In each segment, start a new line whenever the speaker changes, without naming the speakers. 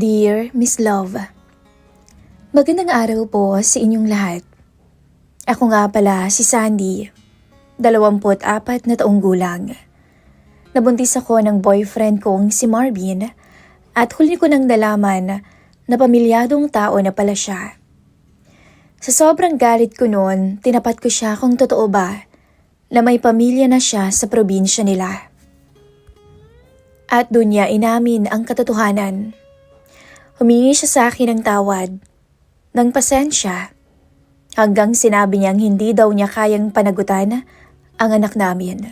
Dear Miss Love, magandang araw po sa inyong lahat. Ako nga pala si Sandy, 24 na taong gulang. Nabuntis ako ng boyfriend kong si Marvin at huli ko nang nalaman na pamilyadong tao na pala siya. Sa sobrang galit ko noon, tinapat ko siya kung totoo ba na may pamilya na siya sa probinsya nila. At doon niya inamin ang katotohanan. Humingi siya sa akin ng tawad, ng pasensya, hanggang sinabi niyang hindi daw niya kayang panagutan ang anak namin.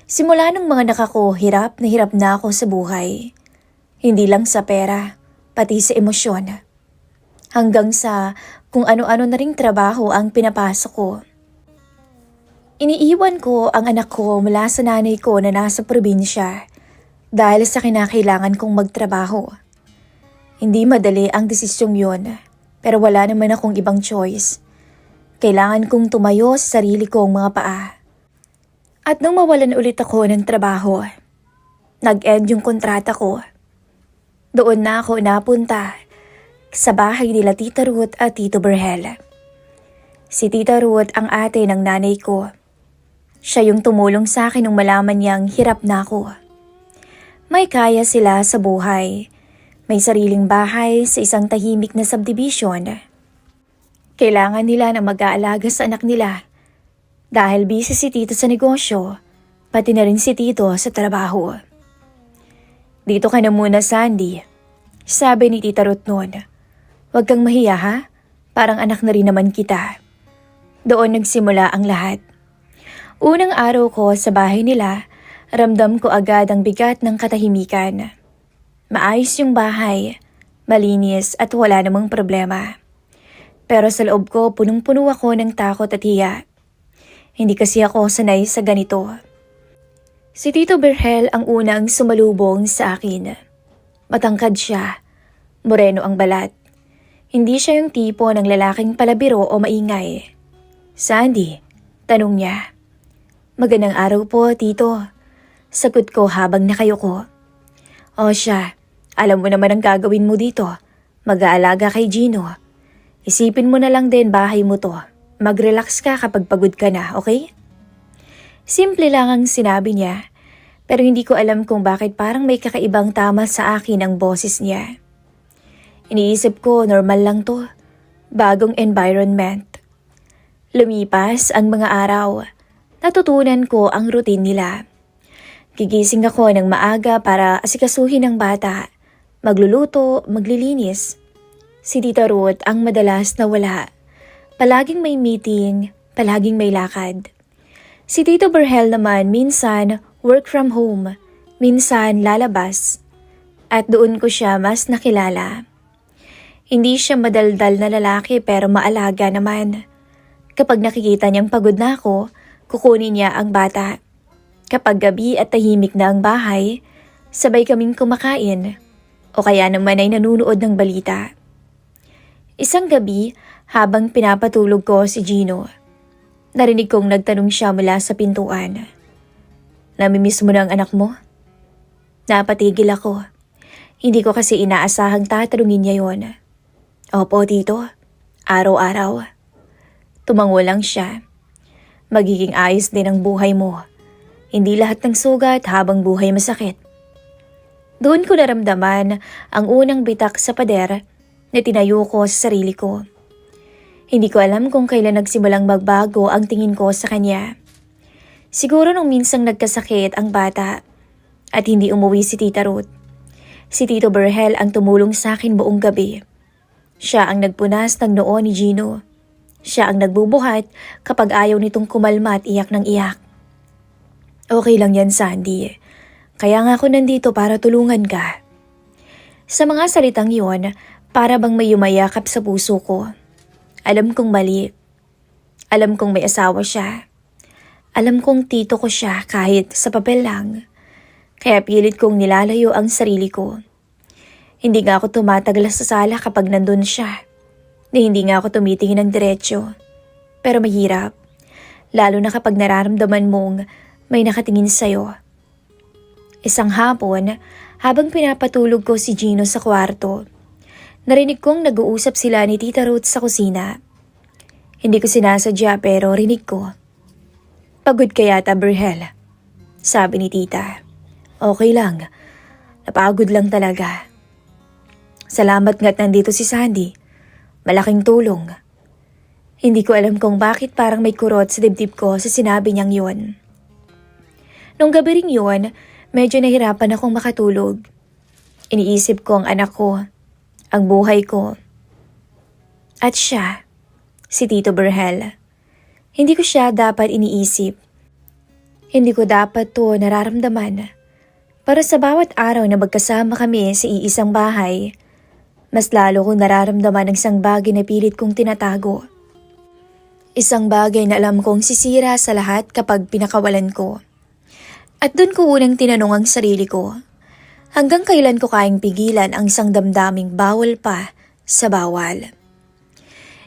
Simula nung mga nakako, hirap na ako sa buhay. Hindi lang sa pera, pati sa emosyon. Hanggang sa kung ano-ano na ring trabaho ang pinapasok ko. Iniiwan ko ang anak ko mula sa nanay ko na nasa probinsya dahil sa kinakailangan kong magtrabaho. Hindi madali ang desisyong yun, pero wala naman akong ibang choice. Kailangan kong tumayo sa sarili kong mga paa. At nung mawalan ulit ako ng trabaho, nag-end yung kontrata ko. Doon na ako napunta sa bahay nila Tita Ruth at Tito Berhel. Si Tita Ruth ang ate ng nanay ko. Siya yung tumulong sa akin nung malaman niyang hirap na ako. May kaya sila sa buhay. May sariling bahay sa isang tahimik na subdivision. Kailangan nila na mag-aalaga sa anak nila dahil busy si Tito sa negosyo, pati na rin si Tito sa trabaho. Dito ka na muna, Sandy, sabi ni Tita Ruth noon. Huwag kang mahiya ha, parang anak na rin naman kita. Doon nagsimula ang lahat. Unang araw ko sa bahay nila, ramdam ko agad ang bigat ng katahimikan. Maayos yung bahay, malinis at wala namang problema. Pero sa loob ko punong-puno ako ng takot at hiya. Hindi kasi ako sanay sa ganito. Si Tito Berhel ang unang sumalubong sa akin. Matangkad siya, moreno ang balat. Hindi siya yung tipo ng lalaking palabiro o maingay. Sandy, tanong niya. Magandang araw po, Tito. Sagot ko habang nakayuko. O siya, alam mo naman ang gagawin mo dito. Mag-aalaga kay Gino. Isipin mo na lang din bahay mo to. Mag-relax ka kapag pagod ka na, okay? Simple lang ang sinabi niya. Pero hindi ko alam kung bakit parang may kakaibang tama sa akin ang boses niya. Iniisip ko normal lang to. Bagong environment. Lumipas ang mga araw. Natutunan ko ang routine nila. Gigising ako ng maaga para asikasuhin ang bata. Magluluto, maglilinis. Si Tita Ruth ang madalas na wala. Palaging may meeting, palaging may lakad. Si Tito Berhel naman minsan work from home, minsan lalabas. At doon ko siya mas nakilala. Hindi siya madaldal na lalaki pero maalaga naman. Kapag nakikita niyang pagod na ako, kukunin niya ang bata. Kapag gabi at tahimik na ang bahay, sabay kaming kumakain o kaya naman ay nanunood ng balita. Isang gabi, habang pinapatulog ko si Gino, narinig kong nagtanong siya mula sa pintuan. Namimiss mo na ang anak mo? Napatigil ako. Hindi ko kasi inaasahang tatanungin niya yon. Opo, Tito. Araw-araw. Tumango lang siya. Magiging ayos din ang buhay mo. Hindi lahat ng sugat habang buhay masakit. Doon ko naramdaman ang unang bitak sa pader na tinayo ko sa sarili ko. Hindi ko alam kung kailan nagsimulang magbago ang tingin ko sa kanya. Siguro nung minsang nagkasakit ang bata at hindi umuwi si Tita Ruth. Si Tito Berhel ang tumulong sa akin buong gabi. Siya ang nagpunas ng noo ni Gino. Siya ang nagbubuhat kapag ayaw nitong kumalma at iyak ng iyak. Okay lang yan, Sandy. Kaya nga ako nandito para tulungan ka. Sa mga salitang yon, para bang may yumayakap sa puso ko. Alam kong mali. Alam kong may asawa siya. Alam kong tito ko siya kahit sa papel lang. Kaya pilit kong nilalayo ang sarili ko. Hindi nga ako tumatagal sa sala kapag nandun siya. Na hindi nga ako tumitingin ng diretsyo. Pero mahirap. Lalo na kapag nararamdaman mong may nakatingin sa'yo. Isang hapon, Habang pinapatulog ko si Gino sa kwarto, narinig kong nag-uusap sila ni Tita Ruth sa kusina. Hindi ko sinasadya pero rinig ko. "Pagod ka yata, Berhel," sabi ni Tita. "Okay lang. Napagod lang talaga. Salamat nga't nandito si Sandy. Malaking tulong." Hindi ko alam kung bakit parang may kurot sa dibdib ko sa sinabi niyang yun. Nung gabi ring yun, medyo nahirapan akong makatulog. Iniisip ko ang anak ko, ang buhay ko. At siya, si Tito Berhel. Hindi ko siya dapat iniisip. Hindi ko dapat to nararamdaman. Para sa bawat araw na magkasama kami sa iisang bahay, mas lalo kong nararamdaman ang isang bagay na pilit kong tinatago. Isang bagay na alam kong sisira sa lahat kapag pinakawalan ko. At doon ko unang tinanong ang sarili ko, hanggang kailan ko kayang pigilan ang isang damdaming bawal pa sa bawal.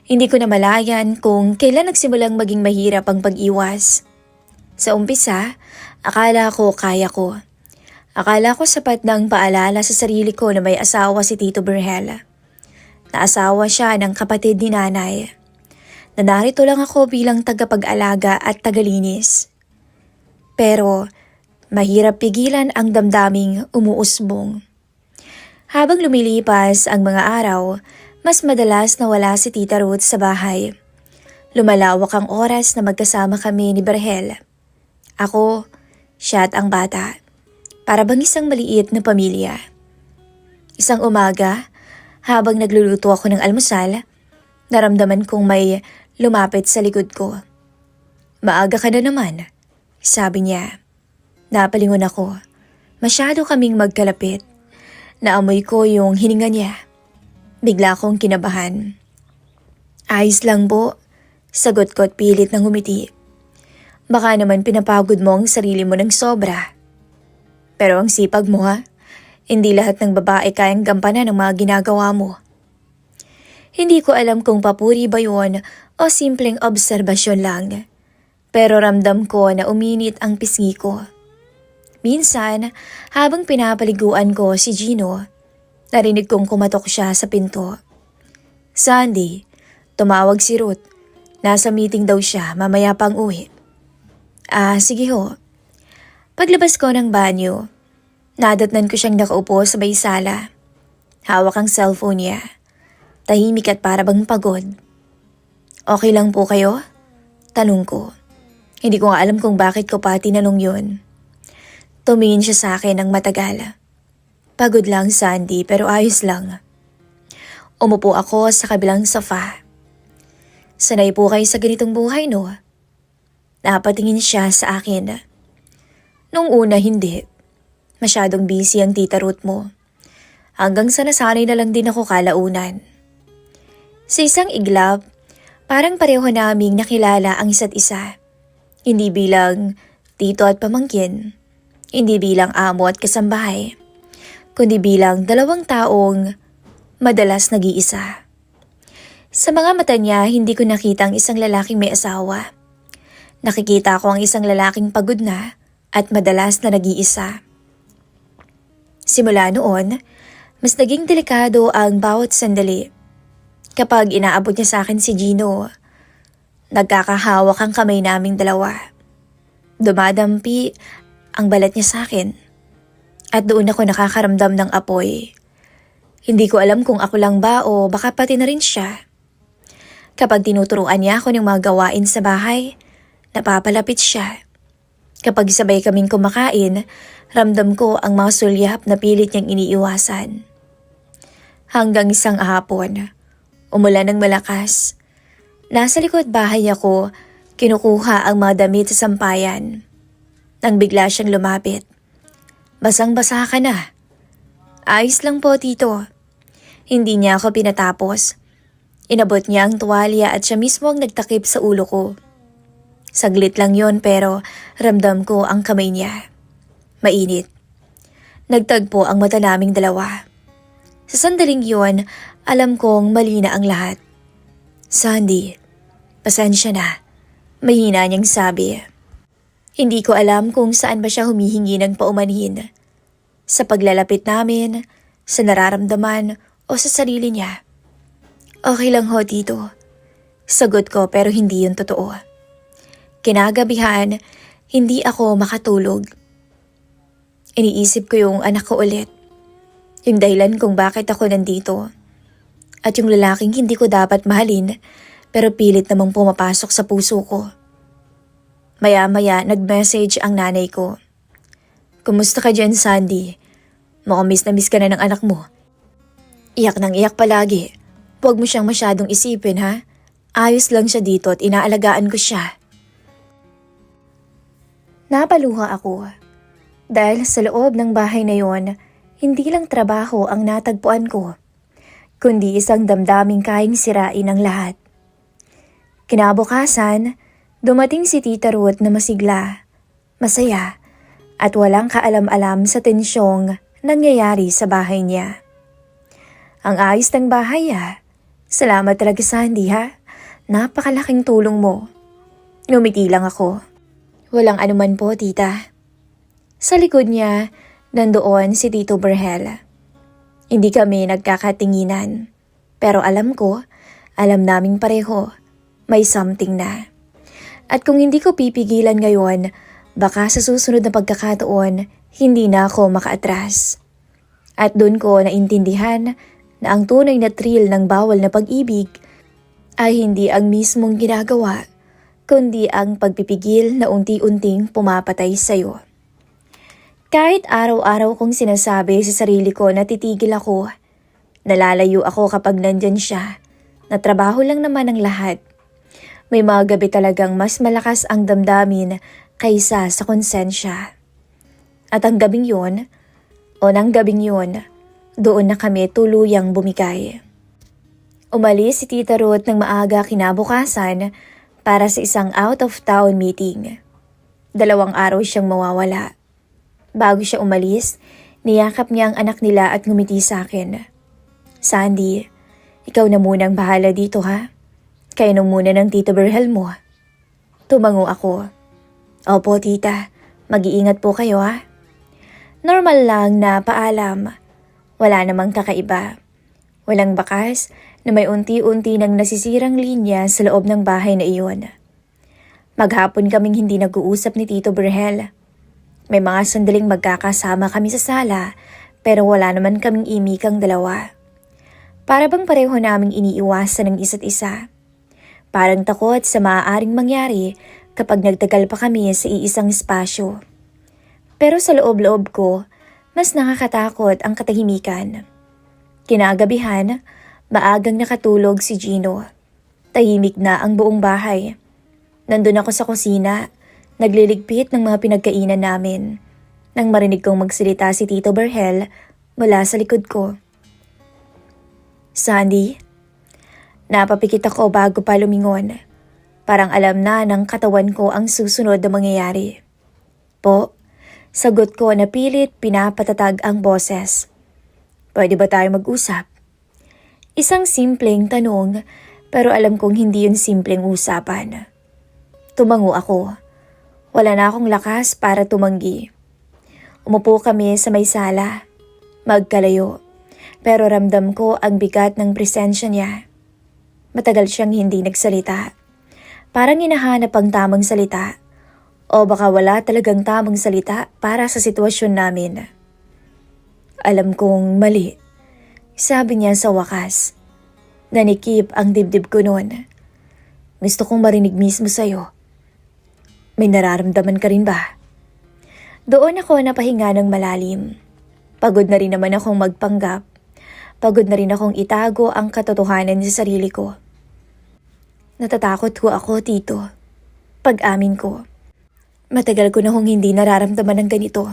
Hindi ko na malayan kung kailan nagsimulang maging mahirap ang pag-iwas. Sa umpisa, akala ko kaya ko. Akala ko sapat na ang paalala sa sarili ko na may asawa si Tito Berhel. Na asawa siya ng kapatid ni nanay. Na narito lang ako bilang tagapag-alaga at tagalinis. Pero mahirap pigilan ang damdaming umuusbong. Habang lumilipas ang mga araw, mas madalas na wala si Tita Ruth sa bahay. Lumalawak ang oras na magkasama kami ni Berhel. Ako, siya at ang bata. Para bang isang maliit na pamilya. Isang umaga, habang nagluluto ako ng almusal, naramdaman kong may lumapit sa likod ko. "Maaga ka na naman," sabi niya. Napalingon ako. Masyado kaming magkalapit. Naamoy ko yung hininga niya. Bigla akong kinabahan. "Ayos lang po," sagot ko at pilit ng ngumiti. "Baka naman pinapagod mo ang sarili mo ng sobra. Pero ang sipag mo ha, hindi lahat ng babae kayang gampanan ng mga ginagawa mo." Hindi ko alam kung papuri ba yun o simpleng obserbasyon lang. Pero ramdam ko na uminit ang pisngi ko. Minsan, habang pinapaliguan ko si Gino, narinig kong kumatok siya sa pinto. "Sandy," tumawag si Ruth. Nasa meeting daw siya, mamaya pang uwi. Sige ho." Paglabas ko ng banyo, nadatnan ko siyang nakaupo sa may sala. Hawak ang cellphone niya. Tahimik at para bang pagod. "Okay lang po kayo?" tanong ko. Hindi ko nga alam kung bakit ko pa tinanong yun. Tumingin siya sa akin ng matagal. "Pagod lang, Sandy, pero ayos lang." Umupo ako sa kabilang sofa. "Sanay po kayo sa ganitong buhay, no?" Napatingin siya sa akin. "Nung una hindi. Masyadong busy ang Tita Ruth mo. Hanggang sa nasanay na lang din ako kalaunan." Sa isang iglap, parang pareho naming nakilala ang isa't isa. Hindi bilang tito at pamangkin, hindi bilang amo at kasambahay, kundi bilang dalawang taong madalas nag-iisa. Sa mga mata niya, hindi ko nakita ang isang lalaking may asawa. Nakikita ko ang isang lalaking pagod na at madalas na nag-iisa. Simula noon, mas naging delikado ang bawat sandali. Kapag inaabot niya sa akin si Gino, nagkakahawak ang kamay naming dalawa. Dumadampi ang balat niya sa akin. At doon ako nakakaramdam ng apoy. Hindi ko alam kung ako lang ba o baka pati na rin siya. Kapag tinuturuan niya ako ng mga gawain sa bahay, napapalapit siya. Kapag sabay kaming kumakain, ramdam ko ang mga sulyap na pilit niyang iniiwasan. Hanggang isang hapon, umulan ng malakas. Nasa likod bahay ako, kinukuha ang mga damit sa sampayan. Nang bigla siyang lumapit. "Basang-basa ka na." "Ayos lang po, tito." Hindi niya ako pinatapos. Inabot niya ang tuwalya at siya mismo ang nagtakip sa ulo ko. Saglit lang yon pero ramdam ko ang kamay niya. Mainit. Nagtagpo ang mata naming dalawa. Sa sandaling yon, alam kong mali na ang lahat. "Sandy, pasensya na," mahina niyang sabi. Hindi ko alam kung saan ba siya humihingi ng paumanhin. Sa paglalapit namin, sa nararamdaman o sa sarili niya. Okay lang ho, Tito. Sagot ko pero hindi yun totoo. Kinagabihan, hindi ako makatulog. Iniisip ko yung anak ko ulit. Yung dahilan kung bakit ako nandito. At yung lalaking hindi ko dapat mahalin pero pilit namang pumapasok sa puso ko. Maya-maya nag-message ang nanay ko. Kumusta ka dyan, Sandy? Mukhang miss na miss ka na ng anak mo. Iyak nang iyak palagi. Huwag mo siyang masyadong isipin, ha? Ayos lang siya dito at inaalagaan ko siya. Napaluha ako. Dahil sa loob ng bahay na yon, hindi lang trabaho ang natagpuan ko, kundi isang damdaming kayang sirain ang lahat. Kinabukasan, dumating si Tita Ruth na masigla, masaya, at walang kaalam-alam sa tensyong nangyayari sa bahay niya. Ang ayos ng bahay, ha? Salamat talaga, Sandy, ha? Napakalaking tulong mo. Ngumiti lang ako. Walang anuman po, tita. Sa likod niya, nandoon si Tito Berhel. Hindi kami nagkakatinginan. Pero alam naming pareho, may something na. At kung hindi ko pipigilan ngayon, baka sa susunod na pagkakataon, hindi na ako makaatras. At doon ko naintindihan na ang tunay na thrill ng bawal na pag-ibig ay hindi ang mismong ginagawa, kundi ang pagpipigil na unti-unting pumapatay sa'yo. Kahit araw-araw kong sinasabi sa sarili ko na titigil ako, nalalayo ako kapag nandyan siya, na trabaho lang naman ang lahat. May mga gabi talagang mas malakas ang damdamin kaysa sa konsensya. At ang gabing yun, doon na kami tuluyang bumigay. Umalis si Tita Ruth ng maaga kinabukasan para sa isang out-of-town meeting. 2 araw siyang mawawala. Bago siya umalis, niyakap niya ang anak nila at ngumiti sa akin. Sandy, ikaw na munang bahala dito, ha? Kainom muna ng Tito Berhel mo. Tumango ako. Opo, tita. Mag-iingat po kayo, ha? Normal lang na paalam. Wala namang kakaiba. Walang bakas na may unti-unti nang nasisirang linya sa loob ng bahay na iyon. Maghapon kaming hindi nag-uusap ni Tito Berhel. May mga sandaling magkakasama kami sa sala pero wala naman kaming imikang dalawa. Para bang pareho naming iniiwasan ng isa't isa. Parang takot sa maaaring mangyari kapag nagtagal pa kami sa iisang espasyo. Pero sa loob-loob ko, mas nakakatakot ang katahimikan. Kinagabihan, maagang nakatulog si Gino. Tahimik na ang buong bahay. Nandun ako sa kusina, nagliligpit ng mga pinagkainan namin. Nang marinig kong magsalita si Tito Berhel mula sa likod ko. Sandy? Napapikit ako bago pa lumingon. Parang alam na ng katawan ko ang susunod na mangyayari. Po, sagot ko na pilit pinapatatag ang boses. Pwede ba tayo mag-usap? Isang simpleng tanong pero alam kong hindi yun simpleng usapan. Tumango ako. Wala na akong lakas para tumanggi. Umupo kami sa may sala. Magkalayo. Pero ramdam ko ang bigat ng presensya niya. Matagal siyang hindi nagsalita. Parang hinahanap ang tamang salita. O baka wala talagang tamang salita para sa sitwasyon namin. Alam kong mali. Sabi niya sa wakas. Nanikip ang dibdib ko noon. Gusto kong marinig mismo sa'yo. May nararamdaman ka rin ba? Doon ako napahinga ng malalim. Pagod na rin naman akong magpanggap. Pagod na rin akong itago ang katotohanan sa sarili ko. Natatakot ko ako, Tito. Pag-amin ko. Matagal ko na hong hindi nararamdaman ng ganito.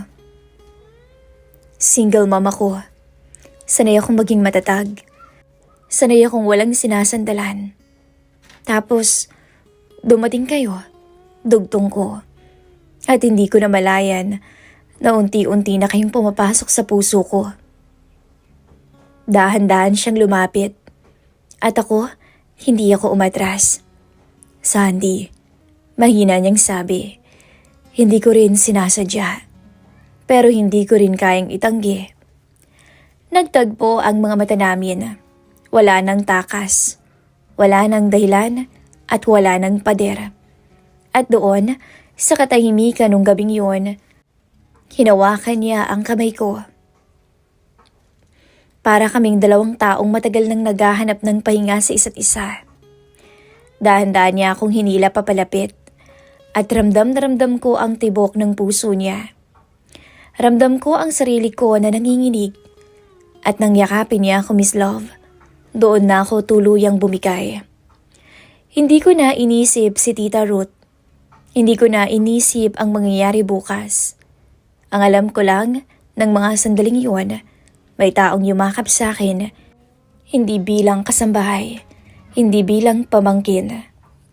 Single mom ako. Sanay akong maging matatag. Sanay akong walang sinasandalan. Tapos, dumating kayo. Dugtong ko. At hindi ko na malayan na unti-unti na kayong pumapasok sa puso ko. Dahan-dahan siyang lumapit. At ako, hindi ako umatras. Sandy, mahina niyang sabi. Hindi ko rin sinasadya. pero hindi ko rin kayang itanggi. Nagtagpo ang mga mata namin. Wala nang takas, wala nang dahilan, at wala nang pader. At doon, sa katahimikan ng gabing yun, hinawakan niya ang kamay ko. Para kaming dalawang taong matagal nang naghahanap ng pahinga sa isa't isa. Dahan-dahan niya akong hinila papalapit at ramdam na ramdam ko ang tibok ng puso niya. Ramdam ko ang sarili ko na nanginginig at nang yakapin niya ako, Miss Love, doon na ako tuluyang bumigay. Hindi ko na inisip si Tita Ruth. Hindi ko na inisip ang mangyayari bukas. Ang alam ko lang ng mga sandaling iyon, may taong yumakap sa akin, hindi bilang kasambahay, hindi bilang pamangkin,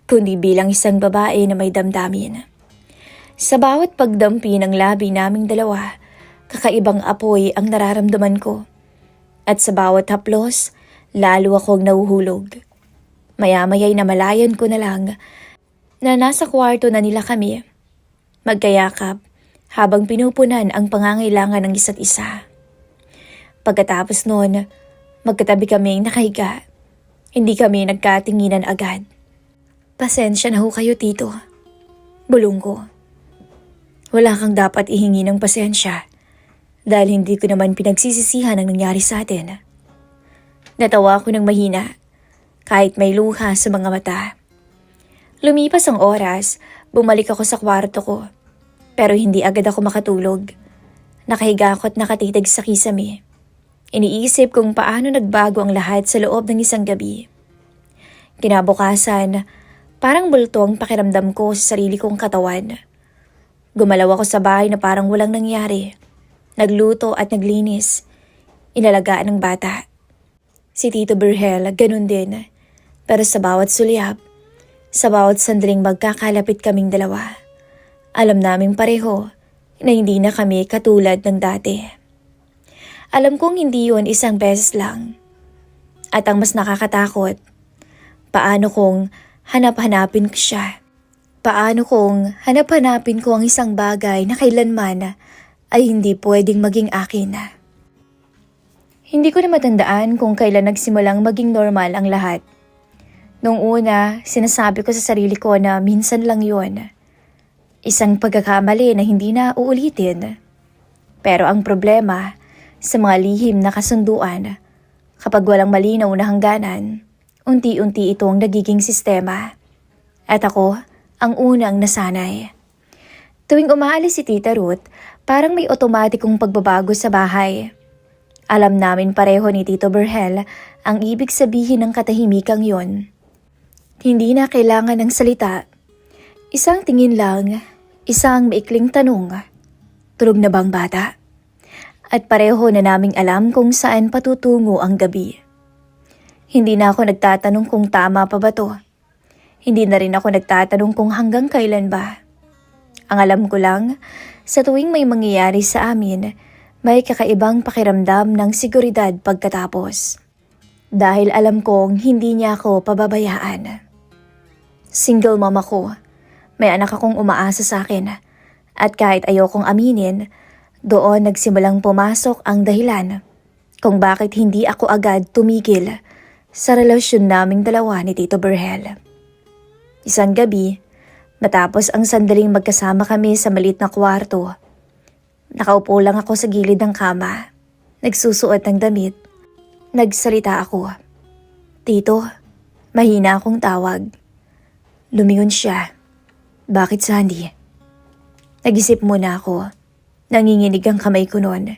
kundi bilang isang babae na may damdamin. Sa bawat pagdampi ng labi naming dalawa, kakaibang apoy ang nararamdaman ko. At sa bawat haplos, lalo akong nahuhulog. Maya-maya'y namalayan ko na lang na nasa kwarto na nila kami, magkayakap habang pinupunan ang pangangailangan ng isa't isa. Pagkatapos noon, magkatabi kaming nakahiga. Hindi kami nagkatinginan agad. Pasensya na ho kayo, Tito. Bulong ko. Wala kang dapat ihingi ng pasensya dahil hindi ko naman pinagsisisihan ang nangyari sa atin. Natawa ako ng mahina kahit may luha sa mga mata. Lumipas ang oras, bumalik ako sa kwarto ko. Pero hindi agad ako makatulog. Nakahiga ako at nakatitig sa kisame. Iniisip kung paano nagbago ang lahat sa loob ng isang gabi. Kinabukasan, parang bulto ang pakiramdam ko sa sarili kong katawan. Gumalaw ako sa bahay na parang walang nangyari. Nagluto at naglinis. Inalagaan ng bata. Si Tito Berhel, ganun din. Pero sa bawat sulyap, sa bawat sandaling magkakalapit kaming dalawa, alam naming pareho na hindi na kami katulad ng dati. Alam kong hindi yun isang beses lang. At ang mas nakakatakot, paano kung hanap-hanapin ko siya? Paano kung hanap-hanapin ko ang isang bagay na kailanman ay hindi pwedeng maging akin? Hindi ko na matandaan kung kailan nagsimulang maging normal ang lahat. Noong una, sinasabi ko sa sarili ko na minsan lang yun. Isang pagkakamali na hindi na uulitin. Pero ang problema, sa mga lihim na kasunduan, kapag walang malinaw na hangganan, unti-unti itong nagiging sistema. At ako, ang unang nasanay. Tuwing umaalis si Tita Ruth, parang may otomatikong pagbabago sa bahay. Alam namin pareho ni Tito Berhel ang ibig sabihin ng katahimikang yon. Hindi na kailangan ng salita. Isang tingin lang, isang maikling tanong, tulog na bang bata? At pareho na naming alam kung saan patutungo ang gabi. Hindi na ako nagtatanong kung tama pa ba to. Hindi na rin ako nagtatanong kung hanggang kailan ba. Ang alam ko lang, sa tuwing may mangyayari sa amin, may kakaibang pakiramdam ng seguridad pagkatapos. Dahil alam kong hindi niya ako pababayaan. Single mom ako. May anak akong umaasa sa akin. At kahit ayokong aminin, doon nagsimulang pumasok ang dahilan kung bakit hindi ako agad tumigil sa relasyon naming dalawa ni Tito Berhel. Isang gabi, matapos ang sandaling magkasama kami sa maliit na kwarto, nakaupo lang ako sa gilid ng kama, nagsusuot ng damit. Nagsalita ako. Tito, mahina akong tawag. Lumingon siya. Bakit, Sandy? Nag-isip muna ako. Nanginginig ang kamay ko noon.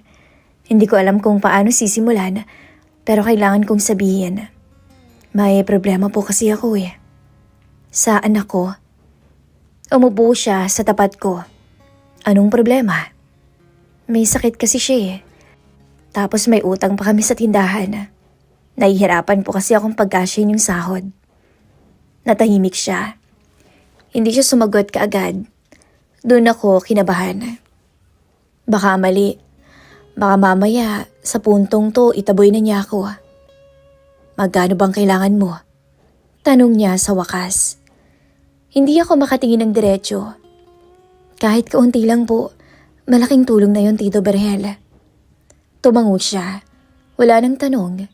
Hindi ko alam kung paano sisimulan, pero kailangan kong sabihin. May problema po kasi ako eh. Sa anak ko. Umupo siya sa tapat ko. Anong problema? May sakit kasi siya eh. Tapos may utang pa kami sa tindahan. Nahihirapan po kasi akong pagkasyahin yung sahod. Natahimik siya. Hindi siya sumagot kaagad. Doon ako kinabahan. Baka mali. Baka mamaya sa puntong to itaboy na niya ako. Magkano bang kailangan mo? Tanong niya sa wakas. Hindi ako makatingin ng diretso. Kahit kaunti lang po, Malaking tulong na yon, Tito Berhel. Tumango siya. Wala nang tanong.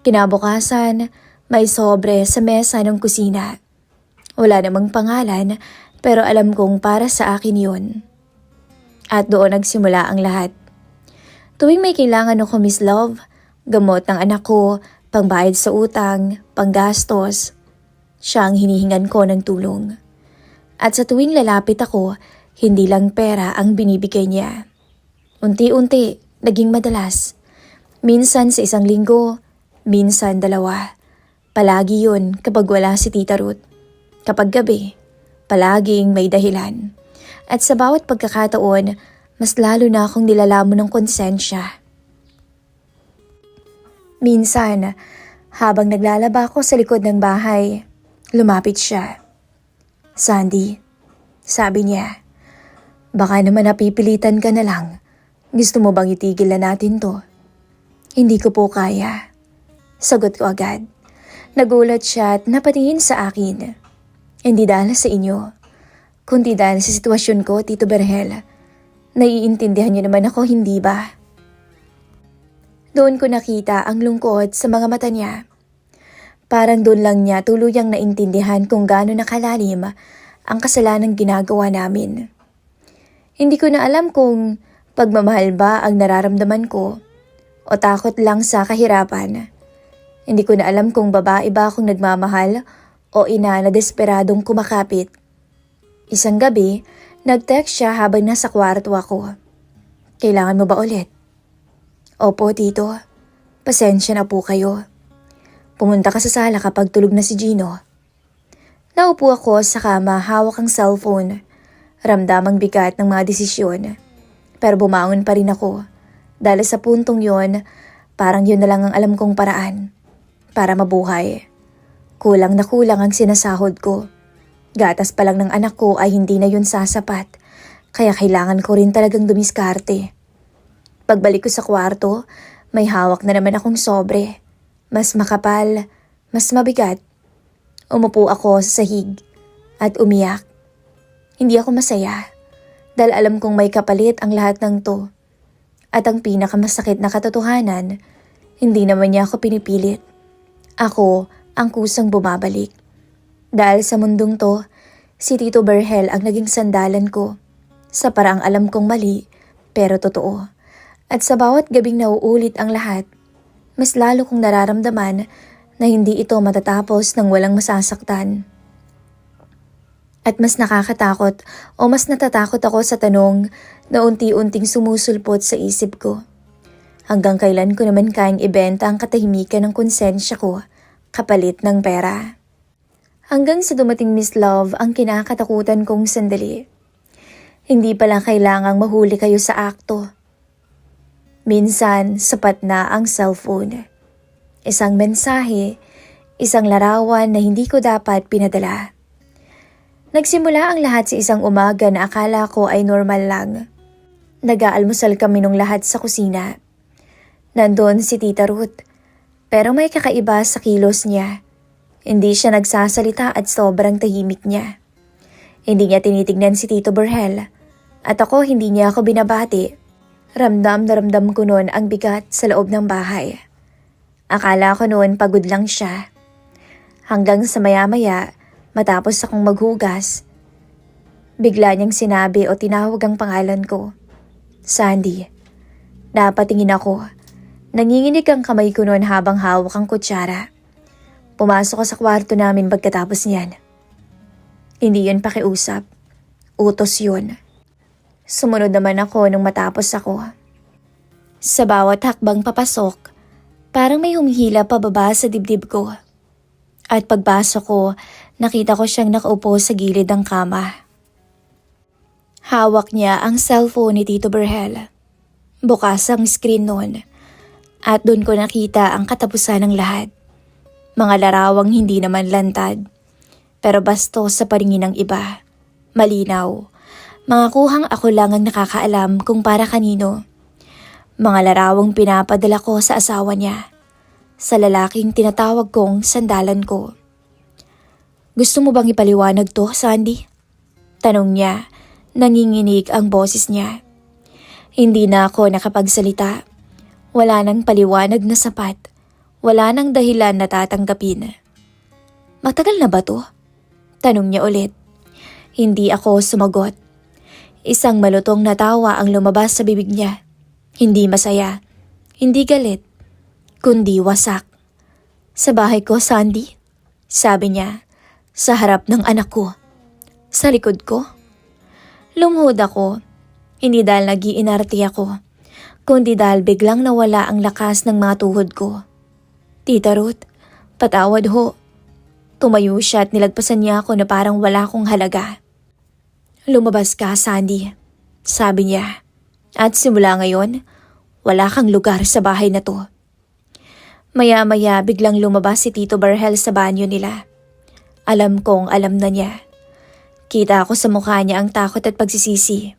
Kinabukasan, may sobre sa mesa ng kusina. Wala namang pangalan, pero alam kong para sa akin yun. At doon nagsimula ang lahat. Tuwing may kailangan ako, Miss Love, gamot ng anak ko, pangbayad sa utang, panggastos, siya ang hinihingan ko ng tulong. At sa tuwing lalapit ako, hindi lang pera ang binibigay niya. Unti-unti, naging madalas. Minsan sa isang linggo, minsan 2. Palagi yun kapag wala si Tita Ruth. Kapag gabi, palaging may dahilan. At sa bawat pagkakataon, mas lalo na akong nilalamon ng konsensya. Minsan, habang naglalaba ako sa likod ng bahay, lumapit siya. Sandy, sabi niya, baka naman napipilitan ka na lang. Gusto mo bang itigil na natin to? Hindi ko po kaya. Sagot ko agad. Nagulat siya at napatingin sa akin. Hindi dahil sa inyo, kundi dahil sa sitwasyon ko, Tito Berhel. Naiintindihan niyo naman ako, hindi ba? Doon ko nakita ang lungkot sa mga mata niya. Parang doon lang niya tuluyang naintindihan kung gaano nakalalim ang kasalanang ginagawa namin. Hindi ko na alam kung pagmamahal ba ang nararamdaman ko o takot lang sa kahirapan. Hindi ko na alam kung babae ba akong nagmamahal o ina na desperadong kumakapit. Isang gabi, nag-text siya habang nasa kwarto ako. Kailangan mo ba ulit? Opo, Tito. Pasensya na po kayo. Pumunta ka sa sala kapag tulog na si Gino. Naupo ako sa kama, hawak ang cellphone. Ramdam ang bigat ng mga desisyon. Pero bumangon pa rin ako. Dahil sa puntong yon, parang yun na lang ang alam kong paraan para mabuhay. Kulang na kulang ang sinasahod ko. Gatas pa lang ng anak ko ay hindi na yun sasapat. Kaya kailangan ko rin talagang dumiskarte. Pagbalik ko sa kwarto, may hawak na naman akong sobre. Mas makapal, mas mabigat. Umupo ako sa sahig at umiyak. Hindi ako masaya dahil alam kong may kapalit ang lahat ng to. At ang pinakamasakit na katotohanan, hindi naman niya ako pinipilit. Ako ang kusang bumabalik. Dahil sa mundong to, si Tito Berhel ang naging sandalan ko. Sa paraang alam kong mali, pero totoo. At sa bawat gabing nauulit ang lahat, mas lalo kong nararamdaman na hindi ito matatapos ng walang masasaktan. At mas nakakatakot o mas natatakot ako sa tanong na unti-unting sumusulpot sa isip ko. Hanggang kailan ko naman kayang ibenta ang katahimikan ng konsensya ko kapalit ng pera. Hanggang sa dumating, Miss Love, ang kinakatakutan kong sandali. Hindi pala kailangang mahuli kayo sa akto. Minsan, sapat na ang cellphone. Isang mensahe, isang larawan na hindi ko dapat pinadala. Nagsimula ang lahat sa isang umaga na akala ko ay normal lang. Nag-aalmusal kami nung lahat sa kusina. Nandun si Tita Ruth, pero may kakaiba sa kilos niya. Hindi siya nagsasalita at sobrang tahimik niya. Hindi niya tinitignan si Tito Berhel at ako hindi niya ako binabati. Ramdam na ramdam ko noon ang bigat sa loob ng bahay. Akala ko noon pagod lang siya. Hanggang sa maya-maya, matapos akong maghugas, bigla niyang sinabi o tinawag ang pangalan ko. Sandy. Napatingin ako. Nanginginig ang kamay ko noon habang hawak ang kutsara. Pumasok ko sa kwarto namin pagkatapos niyan. Hindi yun pakiusap. Utos yun. Sumunod naman ako nung matapos ako. Sa bawat hakbang papasok, parang may humihila pababa sa dibdib ko. At pagpasok ko, nakita ko siyang nakaupo sa gilid ng kama. Hawak niya ang cellphone ni Tito Berhel. Bukas ang screen noon. At doon ko nakita ang katapusan ng lahat. Mga larawang hindi naman lantad. Pero bastos sa paningin ng iba. Malinaw. Mga kuhang ako lang ang nakakaalam kung para kanino. Mga larawang pinapadala ko sa asawa niya. Sa lalaking tinatawag kong sandalan ko. Gusto mo bang ipaliwanag to, Sandy? Tanong niya, nanginginig ang boses niya. Hindi na ako nakapagsalita. Wala nang paliwanag na sapat. Wala nang dahilan na tatanggapin. Matagal na ba to? Tanong niya ulit. Hindi ako sumagot. Isang malutong na tawa ang lumabas sa bibig niya. Hindi masaya, hindi galit, kundi wasak. Sa bahay ko, Sandy? Sabi niya, sa harap ng anak ko. Sa likod ko? Lumuhod ako, hindi dahil nag-iinarte ako, kundi dahil biglang nawala ang lakas ng mga tuhod ko. Tita Ruth, patawad ho. Tumayo siya at nilagpasan niya ako na parang wala akong halaga. Lumabas ka, Sandy, sabi niya. At simula ngayon, wala kang lugar sa bahay na to. Maya-maya biglang lumabas si Tito Barhel sa banyo nila. Alam kong alam na niya. Kita ko sa mukha niya ang takot at pagsisisi.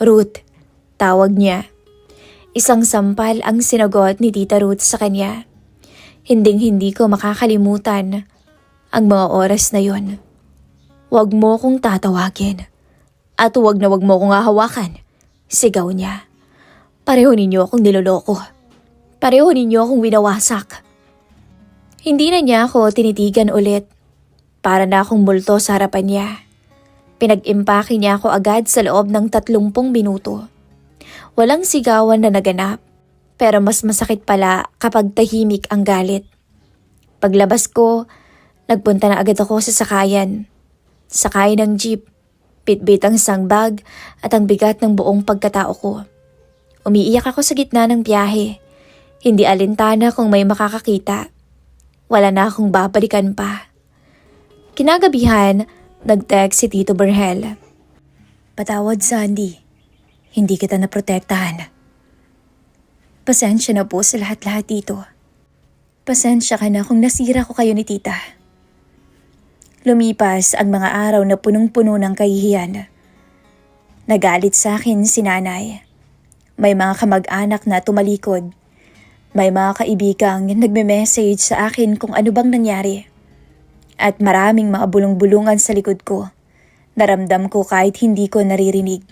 Ruth, tawag niya. Isang sampal ang sinagot ni Tita Ruth sa kanya. Hinding-hindi ko makakalimutan ang mga oras na yon. Huwag mo kong tatawagin. At huwag na huwag mo kong hahawakan. Sigaw niya. Pareho ninyo akong niloloko. Pareho ninyo akong winawasak. Hindi na niya ako tinitigan ulit. Para na akong multo sa harapan niya. Pinag-impake niya ako agad sa loob ng 30 minuto. Walang sigawan na naganap. Pero mas masakit pala kapag tahimik ang galit. Paglabas ko, nagpunta na agad ako sa sakayan. Sakay ng jeep, bitbit ang isang bag at ang bigat ng buong pagkatao ko. Umiiyak ako sa gitna ng biyahe. Hindi alintana kung may makakakita. Wala na akong babalikan pa. Kinagabihan, nag-text si Tito Barhel. Patawad, Sandy. Hindi kita naprotektahan. Pasensya na po sa lahat-lahat dito. Pasensya ka na kung nasira ko kayo ni tita. Lumipas ang mga araw na punong-puno ng kahihiyan. Nagalit sa akin si nanay. May mga kamag-anak na tumalikod. May mga kaibigang nagme-message sa akin kung ano bang nangyari. At maraming mga bulong-bulungan sa likod ko. Naramdam ko kahit hindi ko naririnig.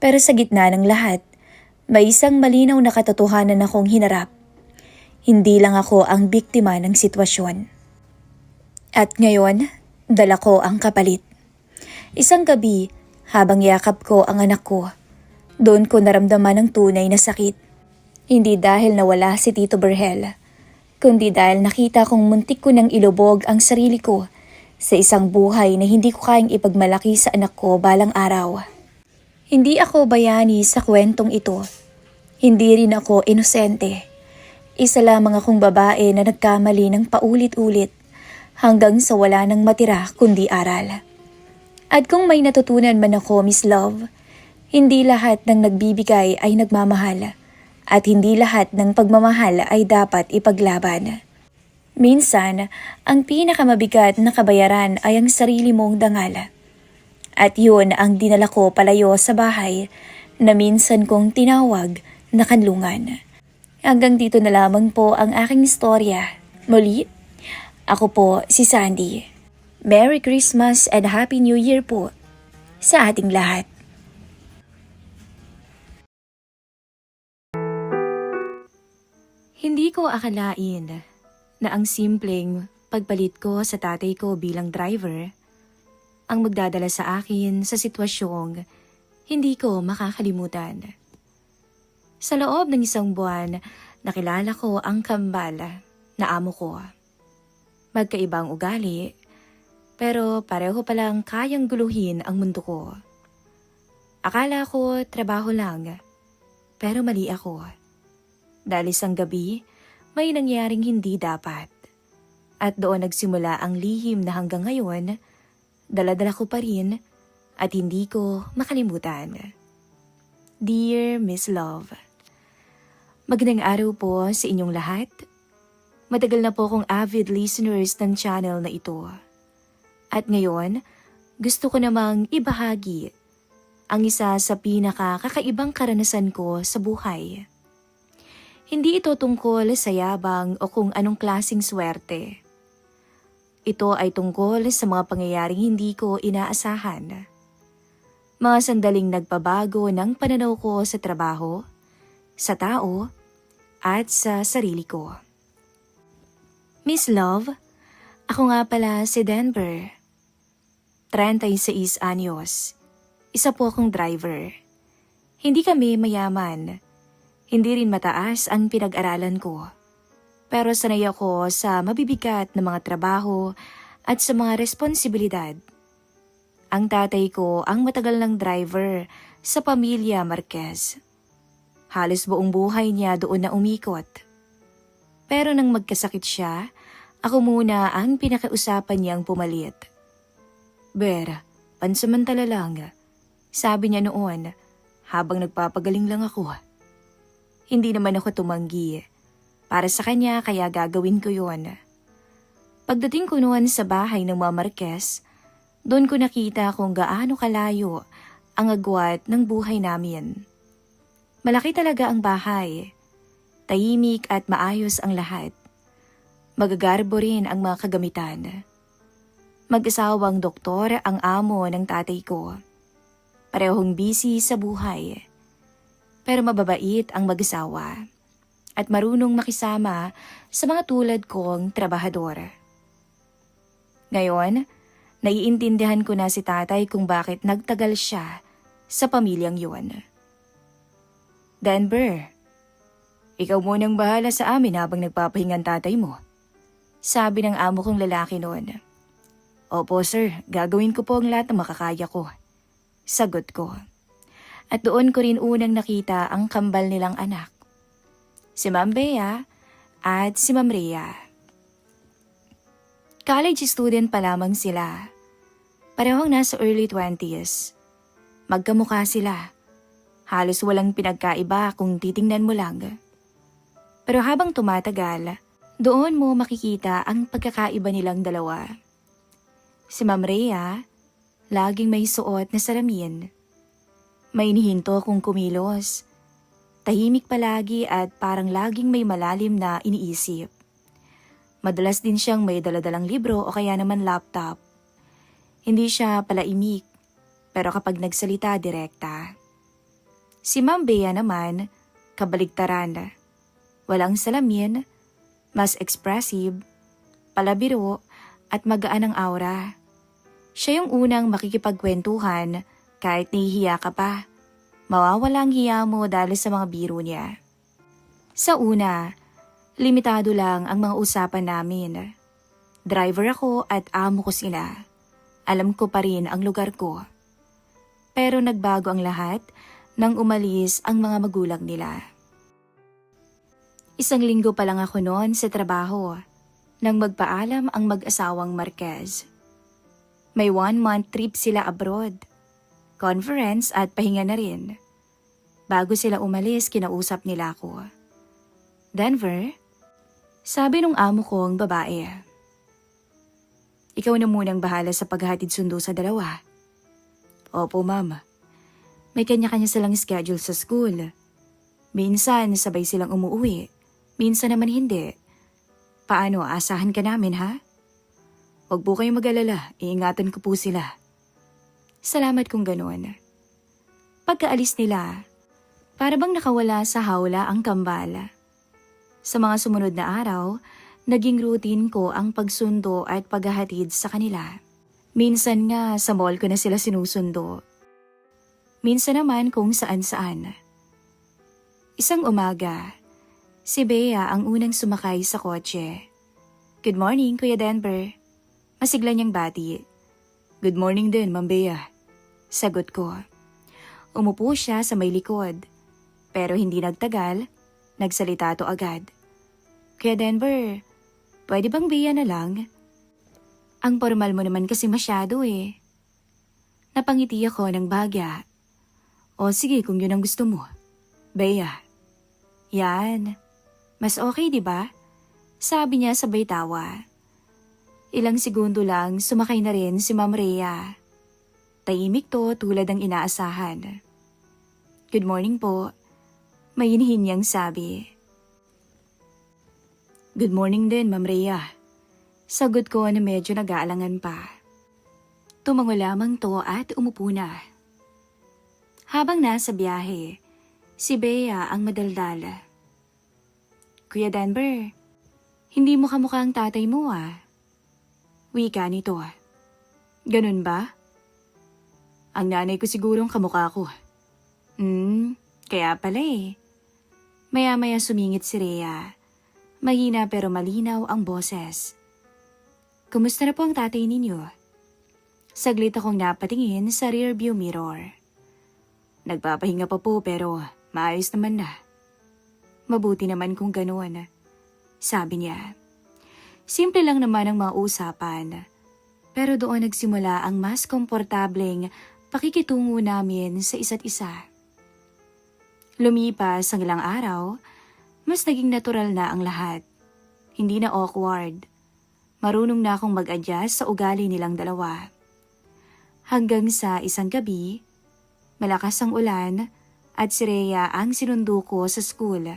Pero sa gitna ng lahat, may isang malinaw na katotohanan akong hinarap. Hindi lang ako ang biktima ng sitwasyon. At ngayon, dala ko ang kapalit. Isang gabi, habang yakap ko ang anak ko, doon ko naramdaman ang tunay na sakit. Hindi dahil nawala si Tito Barhel, kundi dahil nakita kong muntik ko nang ilubog ang sarili ko sa isang buhay na hindi ko kayang ipagmalaki sa anak ko balang araw. Hindi ako bayani sa kwentong ito. Hindi rin ako inosente. Isa lamang akong babae na nagkamali ng paulit-ulit hanggang sa wala nang matira kundi aral. At kung may natutunan man ako, Miss Love, hindi lahat ng nagbibigay ay nagmamahal at hindi lahat ng pagmamahal ay dapat ipaglaban. Minsan, ang pinakamabigat na kabayaran ay ang sarili mong dangal. At yun ang dinala ko palayo sa bahay na minsan kong tinawag na kanlungan. Hanggang dito na lamang po ang aking istorya. Muli, ako po si Sandy. Merry Christmas and Happy New Year po sa ating lahat. Hindi ko akalain na ang simpleng pagpalit ko sa tatay ko bilang driver ang magdadala sa akin sa sitwasyong hindi ko makakalimutan. Sa loob ng 1 buwan, nakilala ko ang kambal na amo ko. Magkaibang ugali, pero pareho palang kayang guluhin ang mundo ko. Akala ko trabaho lang, pero mali ako. Dahil isang gabi, may nangyaring hindi dapat. At doon nagsimula ang lihim na hanggang ngayon, dala-dala ko pa rin at hindi ko makalimutan. Dear Miss Love, magandang araw po sa inyong lahat. Matagal na po akong avid listeners ng channel na ito. At ngayon, gusto ko namang ibahagi ang isa sa pinakakakaibang karanasan ko sa buhay. Hindi ito tungkol sa yabang o kung anong klaseng swerte. Ito ay tungkol sa mga pangyayaring hindi ko inaasahan. Mga sandaling nagpabago ng pananaw ko sa trabaho, sa tao, at sa sarili ko. Miss Love, ako nga pala si Denver. 36 anyos. Isa po akong driver. Hindi kami mayaman. Hindi rin mataas ang pinag-aralan ko. Pero sanay ako sa mabibigat na mga trabaho at sa mga responsibilidad. Ang tatay ko ang matagal ng driver sa pamilya Marquez. Halos buong buhay niya doon na umikot. Pero nang magkasakit siya, ako muna ang pinakausapan niyang pumalit. Ber, pansamantala lang, sabi niya noon habang nagpapagaling lang ako. Hindi naman ako tumanggi. Para sa kanya kaya gagawin ko yon. Pagdating ko noon sa bahay ng mga Marquez, doon ko nakita kung gaano kalayo ang agwat ng buhay namin. Malaki talaga ang bahay. Tahimik at maayos ang lahat. Magagarbo rin ang mga kagamitan. Mag-asawang doktor ang amo ng tatay ko. Parehong busy sa buhay. Pero mababait ang mag-asawa. At marunong makisama sa mga tulad kong trabahador. Ngayon, naiintindihan ko na si tatay kung bakit nagtagal siya sa pamilyang yun. Denver, ikaw munang bahala sa amin habang nagpapahingan tatay mo. Sabi ng amo kong lalaki noon. Opo sir, gagawin ko po ang lahat ng makakaya ko. Sagot ko. At doon ko rin unang nakita ang kambal nilang anak. Si Ma'am Bea at si Ma'am Rhea. College student pa lamang sila. Parehong nasa early 20s. Magkamukha sila. Halos walang pinagkaiba kung titingnan mo lang. Pero habang tumatagal, doon mo makikita ang pagkakaiba nilang dalawa. Si Ma'am Rhea, laging may suot na salamin. May inihinto kung kumilos. Tahimik palagi at parang laging may malalim na iniisip. Madalas din siyang may daladalang libro o kaya naman laptop. Hindi siya palaimik, pero kapag nagsalita direkta. Si Ma'am Bea naman, kabaligtaran. Walang salamin, mas expressive, palabiro at magaan ang aura. Siya yung unang makikipagkwentuhan kahit nahihiya ka pa. Mawawala ang hiya mo dahil sa mga biro niya. Sa una, limitado lang ang mga usapan namin. Driver ako at amo ko sila. Alam ko pa rin ang lugar ko. Pero nagbago ang lahat nang umalis ang mga magulang nila. 1 linggo pa lang ako noon sa trabaho nang magpaalam ang mag-asawang Marquez. May 1-month trip sila abroad. Conference at pahinga na rin. Bago sila umalis, kinausap nila ako. Denver, sabi nung amo kong babae. Ikaw na munang bahala sa paghahatid sundo sa dalawa. Opo, ma'am. May kanya-kanya silang schedule sa school. Minsan, sabay silang umuwi. Minsan naman hindi. Paano, asahan ka namin, ha? Huwag po kayong mag-alala, iingatan ko po sila. Salamat kung ganoon. Pagkaalis nila, para bang nakawala sa hawla ang kambal. Sa mga sumunod na araw, naging routine ko ang pagsundo at paghahatid sa kanila. Minsan nga sa mall ko na sila sinusundo. Minsan naman kung saan-saan. Isang umaga, si Bea ang unang sumakay sa kotse. Good morning, Kuya Denver. Masigla niyang bati. Good morning din, Ma'am Bea. Sagot ko. Umupo siya sa may likod. Pero hindi nagtagal, nagsalita to agad. Kuya Denver, pwede bang Bea na lang? Ang formal mo naman kasi masyado eh. Napangiti ako ng bagya. O sige kung yun ang gusto mo. Bea. Yan. Mas okay di ba? Sabi niya sabay tawa. Ilang segundo lang sumakay na rin si Ma'am Rhea. Tahimik to tulad ng inaasahan. Good morning po. May hinihinyang sabi. Good morning din, Ma'am Rhea. Sagot ko na medyo nag-aalangan pa. Tumango lamang to at umupo na.
Habang nasa biyahe, si Bea ang madaldal. Kuya Denver, hindi mo kamukha ang tatay mo Wika nito Ganun ba? Ang nanay ko sigurong kamukha ko. Kaya pala Maya-maya sumingit si Rhea. Mahina pero malinaw ang boses. Kumusta na po ang tatay ninyo? Saglit akong napatingin sa rearview mirror. Nagpapahinga pa po pero maayos naman na. Mabuti naman kung ganoon, sabi niya. Simple lang naman ang mga usapan. Pero doon nagsimula ang mas komportableng pakikitungo namin sa isa't isa. Lumipas ang ilang araw, mas naging natural na ang lahat. Hindi na awkward. Marunong na akong mag-adjust sa ugali nilang dalawa. Hanggang sa isang gabi, malakas ang ulan at si Rhea ang sinundo ko sa school.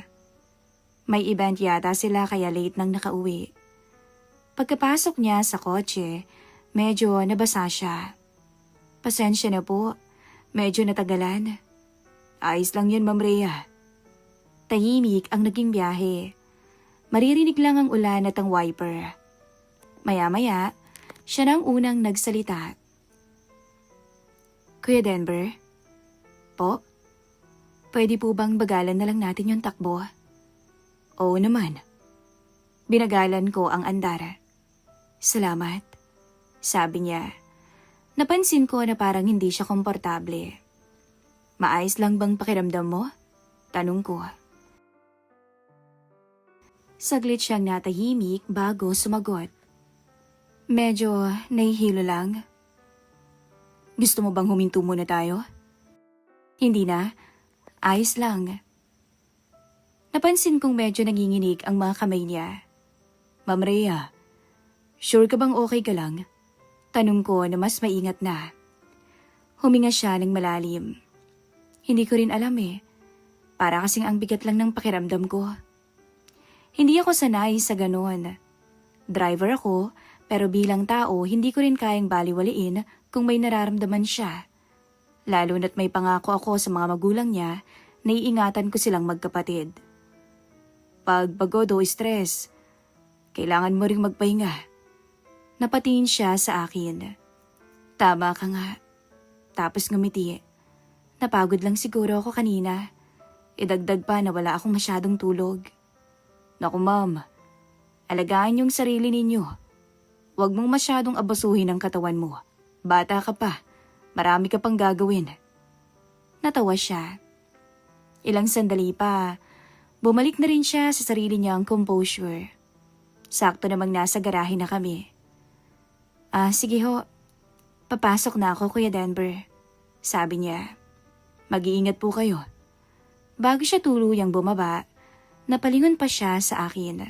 May event yata sila kaya late nang nakauwi. Pagkapasok niya sa kotse, medyo nabasa siya. Pasensya na po, medyo natagalan. Ayos lang yun, Ma'am Rhea. Tahimik ang naging biyahe. Maririnig lang ang ulan at ang wiper. Maya-maya, siya nang unang nagsalita. Kuya Denver? Po? Pwede po bang bagalan na lang natin yung takbo? Oo naman. Binagalan ko ang andar. Salamat, sabi niya. Napansin ko na parang hindi siya komportable. Maayos lang bang pakiramdam mo? Tanong ko. Saglit siyang natahimik bago sumagot. Medyo nahihilo lang. Gusto mo bang huminto muna tayo? Hindi na. Ayos lang. Napansin kong medyo nanginginig ang mga kamay niya. Ma'am Rhea, sure ka bang okay ka lang? Tanong ko na mas maingat na. Huminga siya ng malalim. Hindi ko rin alam Para kasing ang bigat lang ng pakiramdam ko. Hindi ako sanay sa ganon. Driver ako, pero bilang tao hindi ko rin kayang baliwaliin kung may nararamdaman siya. Lalo na't may pangako ako sa mga magulang niya na iingatan ko silang magkapatid. Pag pagod o stress, kailangan mo ring magpahinga. Napatingin siya sa akin. Tama ka nga. Tapos ngumiti. Napagod lang siguro ako kanina. Idagdag pa na wala akong masyadong tulog. Naku ma'am, alagaan yung sarili ninyo. Huwag mong masyadong abasuhin ang katawan mo. Bata ka pa, marami ka pang gagawin. Natawa siya. Ilang sandali pa, bumalik na rin siya sa sarili niyang composure. Sakto namang nasa garahe na kami. Sige ho, papasok na ako Kuya Denver, sabi niya. Mag-iingat po kayo. Bago siya tuluyang bumaba, napalingon pa siya sa akin.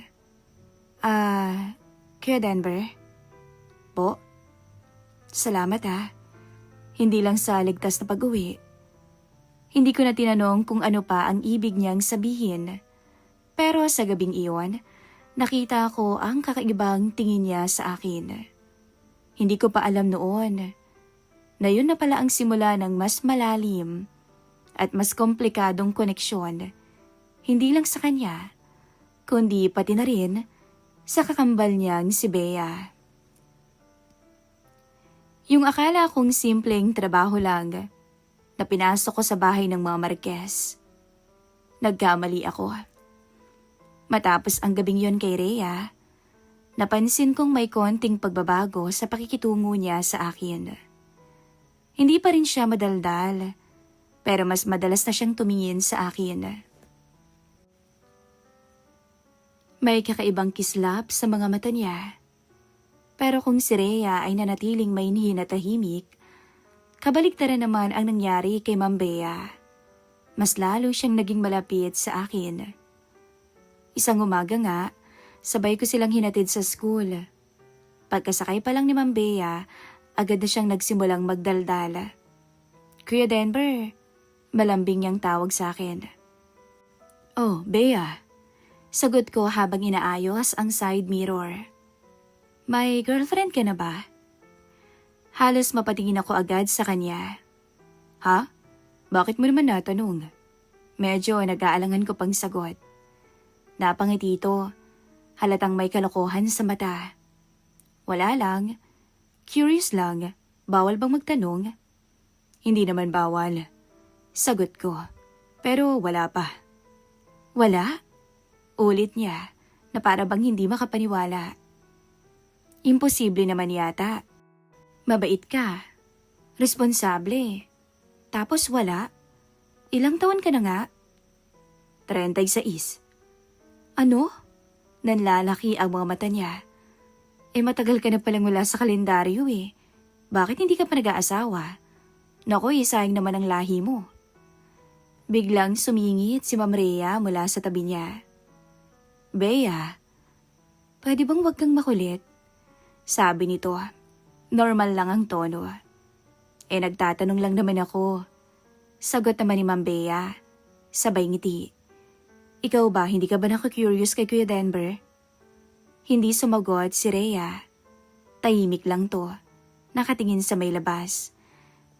Kuya Denver? Po? Salamat Hindi lang sa ligtas na pag-uwi. Hindi ko na tinanong kung ano pa ang ibig niyang sabihin. Pero sa gabing iyon, nakita ko ang kakaibang tingin niya sa akin. Hindi ko pa alam noon na yun na pala ang simula ng mas malalim at mas komplikadong koneksyon, hindi lang sa kanya, kundi pati na rin sa kakambal niyang si Bea. Yung akala kong simpleng trabaho lang na pinasok ko sa bahay ng mga Marquez. Nagkamali ako. Matapos ang gabing yon kay Rhea, napansin kong may konting pagbabago sa pakikitungo niya sa akin. Hindi pa rin siya madaldal, pero mas madalas na siyang tumingin sa akin. May kakaibang kislap sa mga mata niya. Pero kung si Rhea ay nanatiling mainhin at tahimik, kabaliktaran naman ang nangyari kay Ma'am Bea. Mas lalo siyang naging malapit sa akin. Isang umaga nga, sabay ko silang hinatid sa school. Pagkasakay pa lang ni Ma'am Bea, agad na siyang nagsimulang magdaldala. Kuya Denver, malambing niyang tawag sa akin. Oh, Bea. Sagot ko habang inaayos ang side mirror. May girlfriend ka na ba? Halos mapatingin ako agad sa kanya. Ha? Bakit mo naman natanong? Medyo nag-aalangan ko pang sagot. Napangiti ito. Halatang may kalokohan sa mata. Wala lang. Curious lang. Bawal bang magtanong? Hindi naman bawal. Sagot ko. Pero wala pa. Wala? Ulit niya na para bang hindi makapaniwala. Imposible naman yata. Mabait ka. Responsable. Tapos wala. Ilang taon ka na nga? 36. Ano? Nanlalaki ang mga mata niya. Matagal ka na palang wala sa kalendaryo eh. Bakit hindi ka pa nag-aasawa? Naku, sayang naman ang lahi mo. Biglang sumingit si Ma'am Rhea mula sa tabi niya. Bea, pwede bang wag kang makulit? Sabi nito. Normal lang ang tono. Nagtatanong lang naman ako. Sagot naman ni Ma'am Bea. Sabay ngiti. Ikaw ba, hindi ka ba naku-curious kay Kuya Denver? Hindi sumagot si Rhea. Tahimik lang to. Nakatingin sa may labas.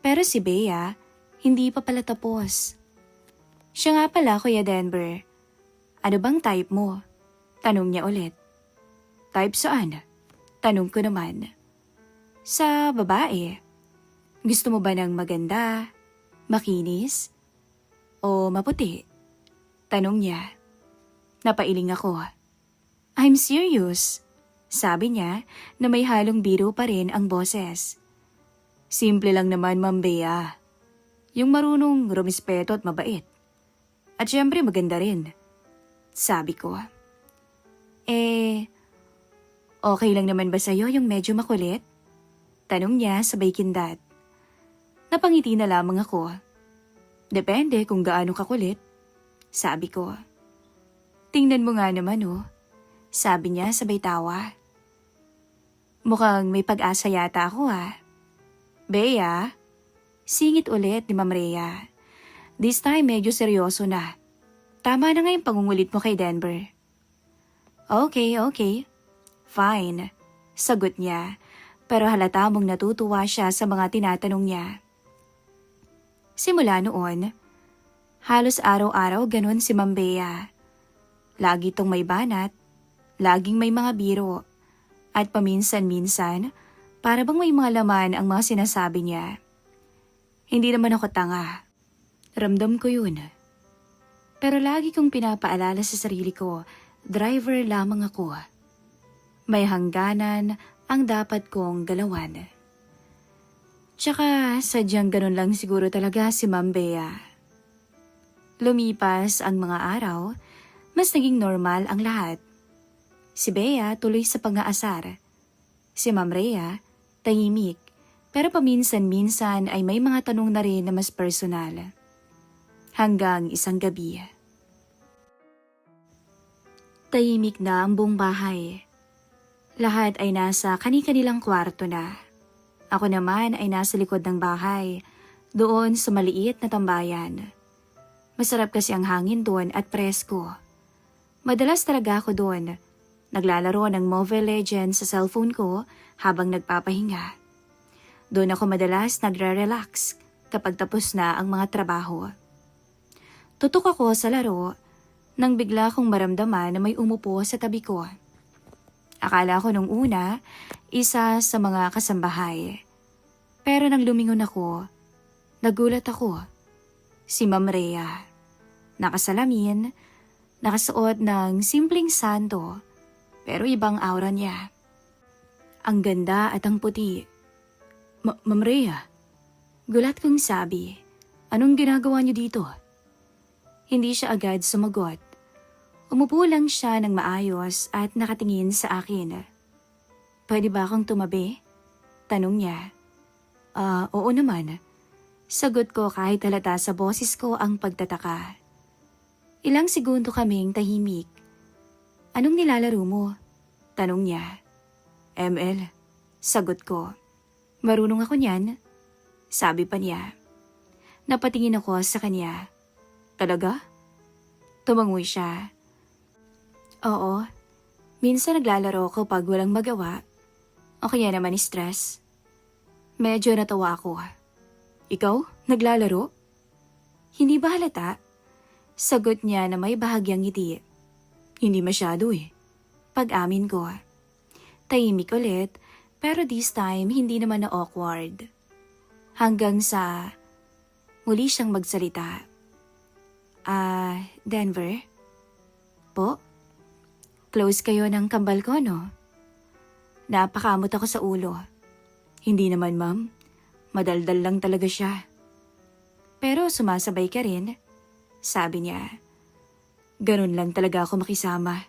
Pero si Bea, hindi pa pala tapos. Siya nga pala, Kuya Denver. Ano bang type mo? Tanong niya ulit. Type saan? Tanong ko naman. Sa babae. Gusto mo ba ng maganda, makinis, o maputi? Tanong niya. Napailing ako. I'm serious. Sabi niya na may halong biro pa rin ang boses. Simple lang naman, Ma'am Bea. Yung marunong rumispeto at mabait. At syempre maganda rin. Sabi ko. Okay lang naman ba sa'yo yung medyo makulit? Tanong niya sabay kindat. Napangiti na lamang ako. Depende kung gaano kakulit. Sabi ko. Tingnan mo nga naman oh. Sabi niya sabay tawa. Mukhang may pag-asa yata ako ah. Bea, singit ulit ni Ma'am Rhea. This time medyo seryoso na. Tama na nga yung pangungulit mo kay Denver. Okay. Fine. Sagot niya. Pero halata mong natutuwa siya sa mga tinatanong niya. Simula noon, halos araw-araw ganun si Ma'am Bea. Lagi tong may banat, laging may mga biro, at paminsan-minsan, para bang may mga laman ang mga sinasabi niya. Hindi naman ako tanga. Ramdam ko yun. Pero lagi kong pinapaalala sa sarili ko, driver lamang ako. May hangganan ang dapat kong galawan. Tsaka sadyang ganun lang siguro talaga si Ma'am Bea. Lumipas ang mga araw, mas naging normal ang lahat. Si Bea tuloy sa pang-aasar. Si Ma'am Rhea, tahimik, pero paminsan-minsan ay may mga tanong na rin na mas personal. Hanggang isang gabi. Tahimik na ang buong bahay. Lahat ay nasa kani-kanilang kwarto na. Ako naman ay nasa likod ng bahay, doon sa maliit na tambayan. Masarap kasi ang hangin doon at presko. Madalas talaga ako doon. Naglalaro ng Mobile Legends sa cellphone ko habang nagpapahinga. Doon ako madalas nagre-relax kapag tapos na ang mga trabaho. Tutok ako sa laro nang bigla kong maramdaman na may umupo sa tabi ko. Akala ko nung una, isa sa mga kasambahay. Pero nang lumingon ako, nagulat ako. Si Ma'am Rhea. Nakasalamin, nakasuot ng simpleng sando, pero ibang aura niya. Ang ganda at ang puti. Ma'am Rhea, gulat kong sabi, anong ginagawa niyo dito? Hindi siya agad sumagot. Umupo lang siya ng maayos at nakatingin sa akin. Pwede ba akong tumabi? Tanong niya. Oo naman. Sagot ko kahit halata sa boses ko ang pagtataka. Ilang segundo kaming tahimik. Anong nilalaro mo? Tanong niya. ML. Sagot ko. Marunong ako niyan. Sabi pa niya. Napatingin ako sa kanya. Talaga? Tumangoy siya. Oo. Minsan naglalaro ko pag walang magawa. O kaya naman stress. Medyo natawa ako. Ikaw? Naglalaro? Hindi ba halata? Sagot niya na may bahagyang ngiti. Hindi masyado eh. Pag-amin ko. Tahimik ulit, pero this time hindi naman na awkward. Hanggang sa muli siyang magsalita. Denver? Po? Close kayo ng kambal ko, no? Napakamot ako sa ulo. Hindi naman, ma'am. Madaldal lang talaga siya. Pero sumasabay ka rin, sabi niya. Ganun lang talaga ako makisama.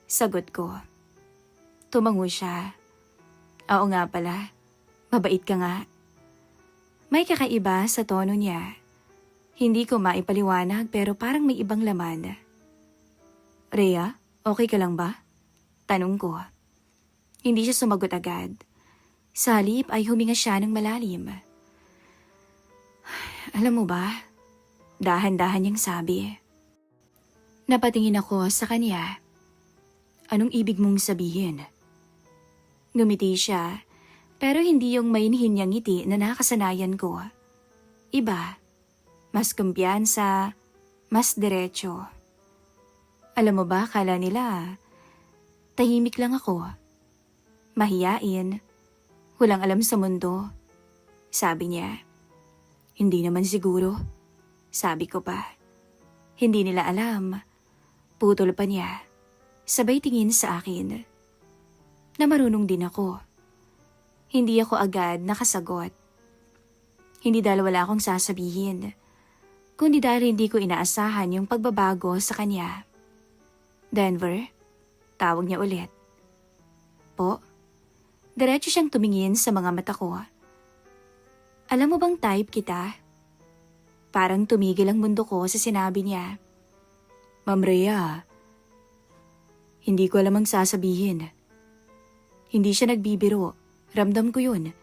Sagot ko. Tumango siya. Oo nga pala, mabait ka nga. May kakaiba sa tono niya. Hindi ko maipaliwanag pero parang may ibang laman. Rhea, okay ka lang ba? Tanong ko. Hindi siya sumagot agad. Sa halip ay huminga siya ng malalim. Alam mo ba, dahan-dahan niyang sabi. Napatingin ako sa kanya. Anong ibig mong sabihin? Ngumiti siya, pero hindi yung mainhin niyang ngiti na nakasanayan ko. Iba, mas kumpiyansa, mas diretso. Alam mo ba, kala nila, tahimik lang ako. Mahiyain, walang alam sa mundo. Sabi niya. Hindi naman siguro. Sabi ko pa. Hindi nila alam. Putol pa niya. Sabay tingin sa akin. Na marunong din ako. Hindi ako agad nakasagot. Hindi dahil wala akong sasabihin, kundi dahil hindi ko inaasahan yung pagbabago sa kanya. Denver, tawag niya ulit. Po, diretso siyang tumingin sa mga mata ko. Alam mo bang type kita? Parang tumigil ang mundo ko sa sinabi niya. Ma'am Rhea, hindi ko alam ang sasabihin. Hindi siya nagbibiro. Ramdam ko yun.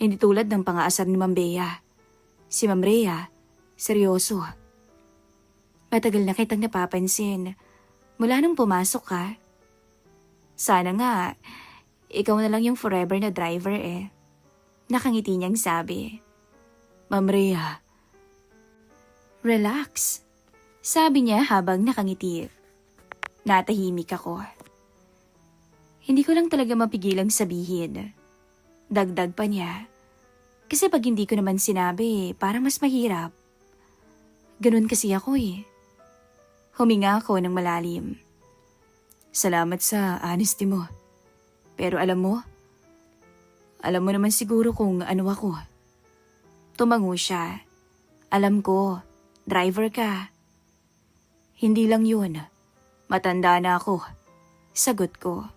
Hindi tulad ng pang-aasar ni Ma'am Bea. Si Ma'am Rhea, seryoso. Matagal na kitang napapansin. Mula nung pumasok ka. Sana nga, ikaw na lang yung forever na driver eh. Nakangiti niyang sabi. Ma'am Rhea. Relax. Sabi niya habang nakangiti. Natahimik ako. Hindi ko lang talaga mapigilang sabihin. Dagdag pa niya. Kasi pag hindi ko naman sinabi, parang mas mahirap. Ganun kasi ako eh. Huminga ako ng malalim. Salamat sa honesty mo. Pero alam mo naman siguro kung ano ako. Tumango siya. Alam ko, driver ka. Hindi lang yun. Matanda na ako. Sagot ko.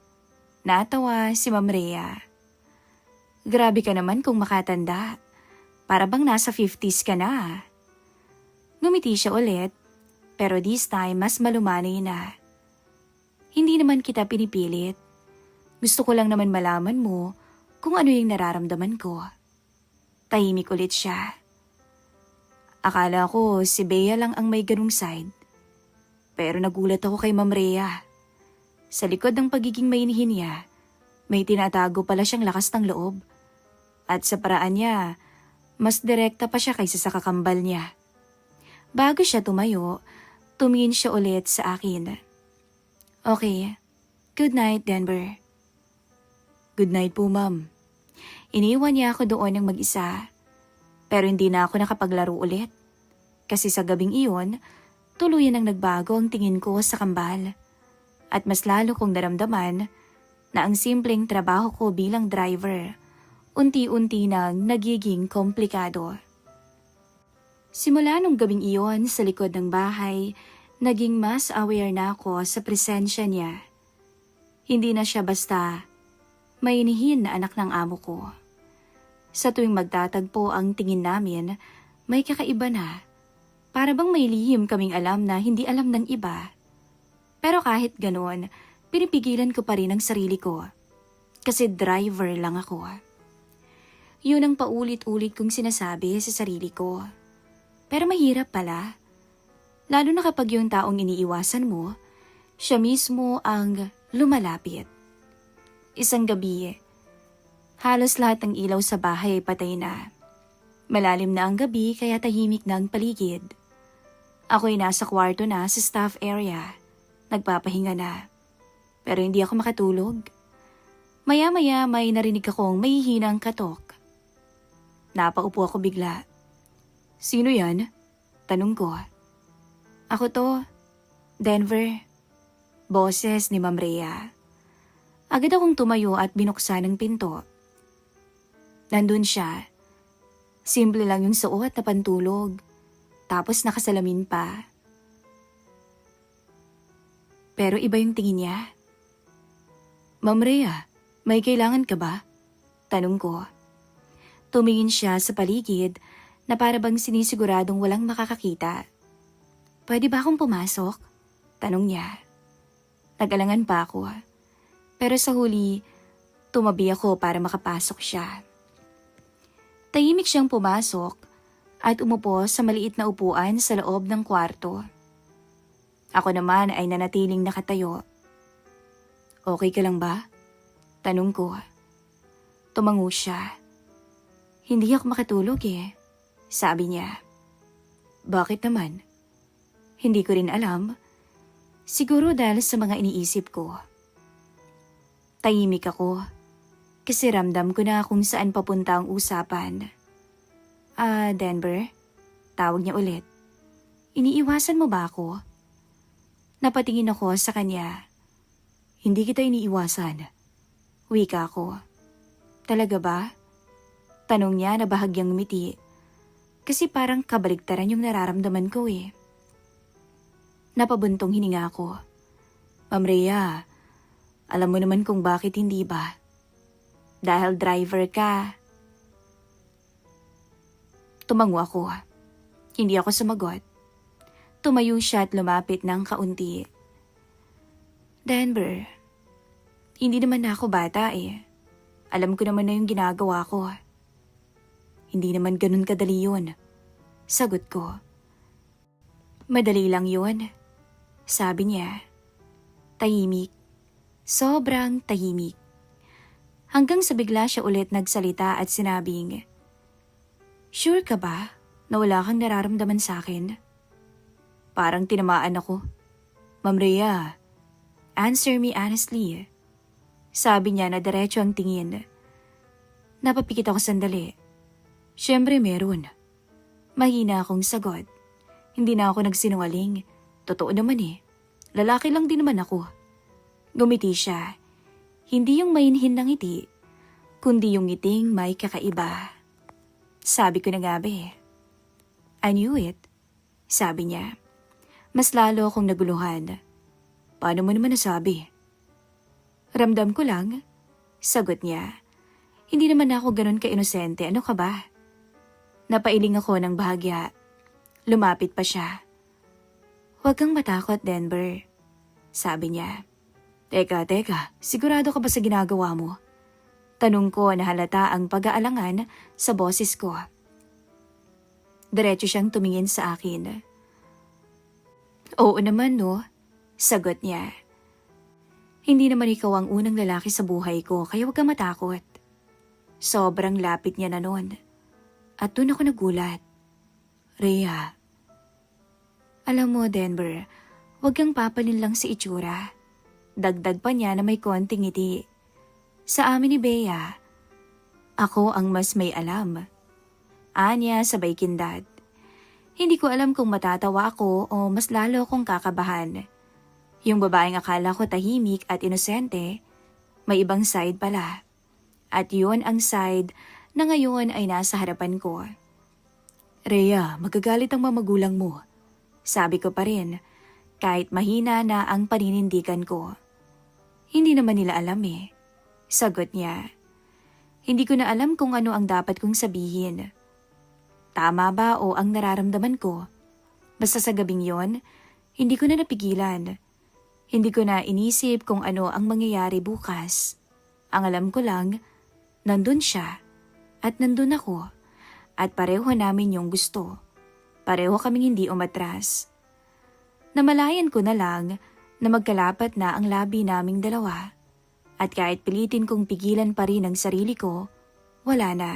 Natawa si Ma'am Rhea. Grabe ka naman kung makatanda. Para bang nasa 50s ka na. Ngumiti siya ulit, pero this time mas malumanay na. Hindi naman kita pinipilit. Gusto ko lang naman malaman mo kung ano yung nararamdaman ko. Tahimik ulit siya. Akala ko si Bea lang ang may ganung side. Pero nagulat ako kay Ma'am Rhea. Sa likod ng pagiging mainihin niya, may tinatago pala siyang lakas ng loob. At sa paraan niya, mas direkta pa siya kaysa sa kakambal niya. Bago siya tumayo, tumingin siya ulit sa akin. Okay, good night, Denver. Good night po, ma'am. Iniwan niya ako doon ng mag-isa. Pero hindi na ako nakapaglaro ulit. Kasi sa gabing iyon, tuluyan ang nagbago ang tingin ko sa kambal. At mas lalo kong naramdaman na ang simpleng trabaho ko bilang driver, unti-unti nang nagiging komplikado. Simula nung gabing iyon sa likod ng bahay, naging mas aware na ako sa presensya niya. Hindi na siya basta mainihin na anak ng amo ko. Sa tuwing magtatagpo ang tingin namin, may kakaiba na. Para bang may lihim kaming alam na hindi alam ng iba. Pero kahit ganoon, pinipigilan ko pa rin ang sarili ko. Kasi driver lang ako. Yun ang paulit-ulit kong sinasabi sa sarili ko. Pero mahirap pala. Lalo na kapag yung taong iniiwasan mo, siya mismo ang lumalapit. Isang gabi, halos lahat ng ilaw sa bahay ay patay na. Malalim na ang gabi kaya tahimik na ang paligid. Ako'y nasa kwarto na sa staff area. Nagpapahinga na. Pero hindi ako makatulog. Maya-maya may narinig akong may hinang katok. Napaupo ako bigla. Sino yan? Tanong ko. Ako to, Denver. Boses ni Ma'am Rhea. Agad akong tumayo at binuksan ang pinto. Nandun siya. Simple lang yung suot na pantulog. Tapos nakasalamin pa. Pero iba yung tingin niya. Ma'am Rhea, may kailangan ka ba? Tanong ko. Tumingin siya sa paligid na para bang sinisiguradong walang makakakita. Pwede ba akong pumasok? Tanong niya. Nag-alangan pa ako. Pero sa huli, tumabi ako para makapasok siya. Tahimik siyang pumasok at umupo sa maliit na upuan sa loob ng kwarto. Ako naman ay nanatiling nakatayo. Okay ka lang ba? Tanong ko. Tumango siya. Hindi ako makatulog sabi niya. Bakit naman? Hindi ko rin alam. Siguro dahil sa mga iniisip ko. Tahimik ako kasi ramdam ko na kung saan papunta ang usapan. Denver? Tawag niya ulit. Iniiwasan mo ba ako? Napatingin ako sa kanya. Hindi kita iniiwasan. Wika ko. Talaga ba? Tanong niya na bahagyang ngumiti. Kasi parang kabaligtaran yung nararamdaman ko Napabuntong hininga ko. Ma'am Rhea, alam mo naman kung bakit hindi ba? Dahil driver ka. Tumango ako. Hindi ako sumagot. Tumayo siya at lumapit ng kaunti. Denver, hindi naman na ako bata Alam ko naman na yung ginagawa ko. Hindi naman ganun kadali yun. Sagot ko. Madali lang yun. Sabi niya. Tahimik. Sobrang tahimik. Hanggang sa bigla siya ulit nagsalita at sinabing, Sure ka ba na wala kang nararamdaman sa akin? Parang tinamaan ako. Ma'am Rhea, answer me honestly. Sabi niya na diretso ang tingin. Napapikit ako sandali. Siyempre meron. Mahina akong sagot. Hindi na ako nagsinungaling. Totoo naman Lalaki lang din naman ako. Gumiti siya. Hindi yung mainhin ng ngiti, kundi yung ngiting may kakaiba. Sabi ko na nga ba I knew it. Sabi niya. Mas lalo akong naguluhan. Paano mo naman nasabi? Ramdam ko lang. Sagot niya. Hindi naman ako ganun ka-inosente. Ano ka ba? Napailing ako ng bahagya. Lumapit pa siya. Huwag kang matakot, Denver. Sabi niya. Teka, sigurado ka ba sa ginagawa mo? Tanong ko na halata ang pag-aalangan sa boses ko. Diretso siyang tumingin sa akin. Oo naman no, sagot niya. Hindi naman ikaw ang unang lalaki sa buhay ko kaya huwag kang matakot. Sobrang lapit niya na nun. At doon ako nagulat. Rhea. Alam mo, Denver, huwag kang papanin lang sa itsura. Dagdag pa niya na may konting ngiti. Sa amin ni Bea, ako ang mas may alam. Anya sabay kindad. Hindi ko alam kung matatawa ako o mas lalo akong kakabahan. Yung babaeng akala ko tahimik at inosente, may ibang side pala. At yun ang side na ngayon ay nasa harapan ko. Rhea, magagalit ang mga magulang mo. Sabi ko pa rin, kahit mahina na ang paninindigan ko. Hindi naman nila alam Sagot niya. Hindi ko na alam kung ano ang dapat kong sabihin. Tama ba o ang nararamdaman ko? Basta sa gabing yon, hindi ko na napigilan. Hindi ko na inisip kung ano ang mangyayari bukas. Ang alam ko lang, nandun siya at nandun ako at pareho namin yung gusto. Pareho kaming hindi umatras. Namalayan ko na lang na magkalapat na ang labi naming dalawa. At kahit pilitin kong pigilan pa rin ang sarili ko, wala na.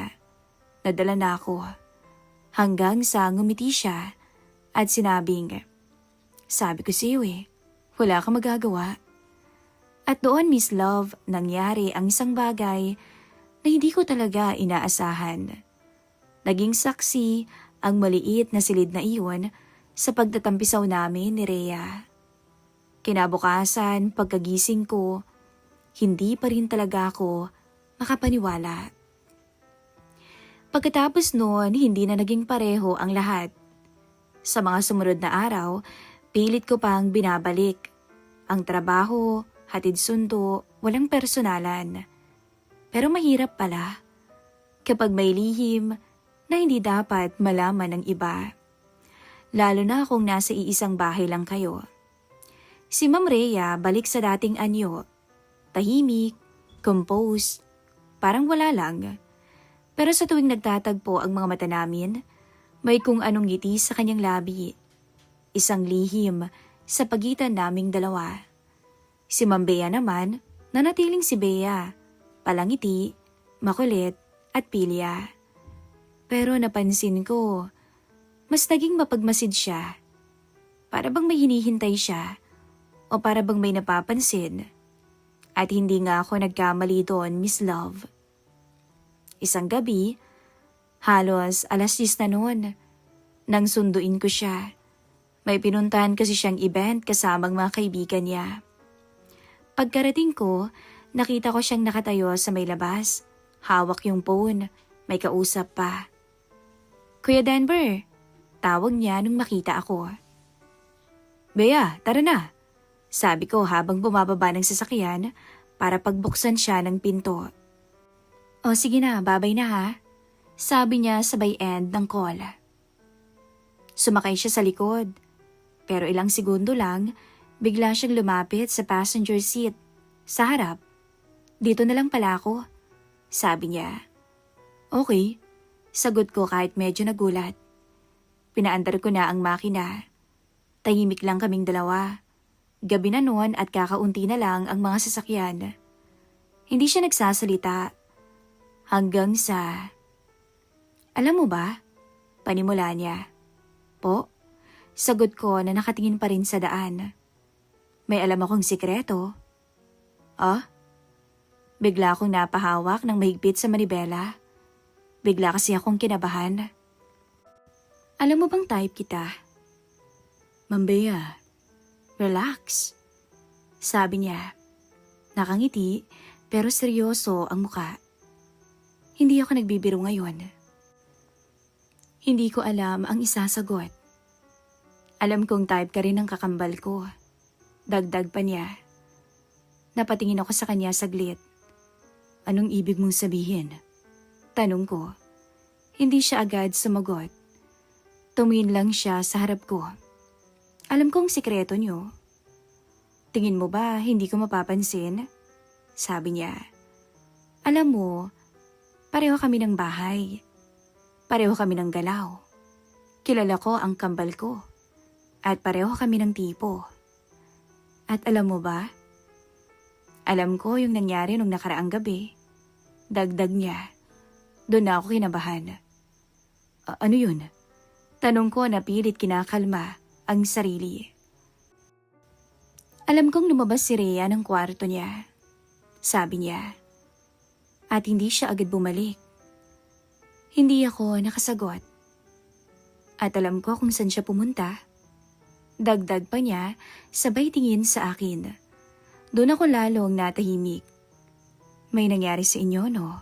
Nadala na ako. Hanggang sa ngumiti siya at sinabing, "Sabi ko sa iyo wala kang magagawa." At doon, Miss Love, nangyari ang isang bagay na hindi ko talaga inaasahan. Naging saksi ang maliit na silid na iyon sa pagtatampisaw namin ni Rhea. Kinabukasan, pagkagising ko, hindi pa rin talaga ako makapaniwala. Pagkatapos noon, hindi na naging pareho ang lahat. Sa mga sumunod na araw, pilit ko pang binabalik. Ang trabaho, hatid sundo, walang personalan. Pero mahirap pala kapag may lihim na hindi dapat malaman ng iba. Lalo na kung nasa iisang bahay lang kayo. Si Ma'am Rhea balik sa dating anyo. Tahimik, composed, parang wala lang. Pero sa tuwing nagtatagpo ang mga mata namin, may kung anong ngiti sa kanyang labi. Isang lihim sa pagitan naming dalawa. Si Ma'am Bea naman, nanatiling si Bea, palangiti, makulit at pilya. Pero napansin ko, mas naging mapagmasid siya. Para bang may hinihintay siya o para bang may napapansin. At hindi nga ako nagkamali doon, Miss Love. Isang gabi, halos 10:00 na noon, nang sunduin ko siya. May pinuntahan kasi siyang event kasamang mga kaibigan niya. Pagkarating ko, nakita ko siyang nakatayo sa may labas. Hawak yung phone, may kausap pa. "Kuya Denver," tawag niya nung makita ako. "Bea, tara na," sabi ko habang bumababa ng sasakyan para pagbuksan siya ng pinto. "O sige na, babay na ha," sabi niya sabay end ng call. Sumakay siya sa likod, pero ilang segundo lang, bigla siyang lumapit sa passenger seat, sa harap. "Dito na lang pala ako," sabi niya. "Okay," sagot ko kahit medyo nagulat. Pinaandar ko na ang makina. Tahimik lang kaming dalawa. Gabi na noon at kakaunti na lang ang mga sasakyan. Hindi siya nagsasalita. Hanggang sa... "Alam mo ba?" Panimula niya. "Po?" Sagot ko na nakatingin pa rin sa daan. "May alam akong sikreto." "Ah?" Bigla akong napahawak ng mahigpit sa manibela. Bigla kasi akong kinabahan. "Alam mo bang type kita?" "Ma'am Bea, relax," sabi niya. Nakangiti pero seryoso ang muka. Hindi ako nagbibiro ngayon. Hindi ko alam ang isasagot. Alam kong type ka rin ng kakambal ko. Dagdag pa niya. Napatingin ako sa kanya saglit. "Anong ibig mong sabihin?" Tanong ko. Hindi siya agad sumagot. Tumingin lang siya sa harap ko. "Alam kong sikreto niyo." "Tingin mo ba hindi ko mapapansin?" Sabi niya. "Alam mo, pareho kami ng bahay. Pareho kami ng galaw. Kilala ko ang kambal ko. At pareho kami ng tipo. At alam mo ba? Alam ko yung nangyari nung nakaraang gabi." Dagdag niya. Doon na ako kinabahan. Ano yun?" Tanong ko na pilit kinakalma ang sarili. "Alam kong lumabas si Rhea ng kwarto niya," sabi niya. At hindi siya agad bumalik. Hindi ako nakasagot. At alam ko kung saan siya pumunta. Dagdag pa niya, sabay tingin sa akin. Doon ako lalong natahimik. "May nangyari sa inyo, no?"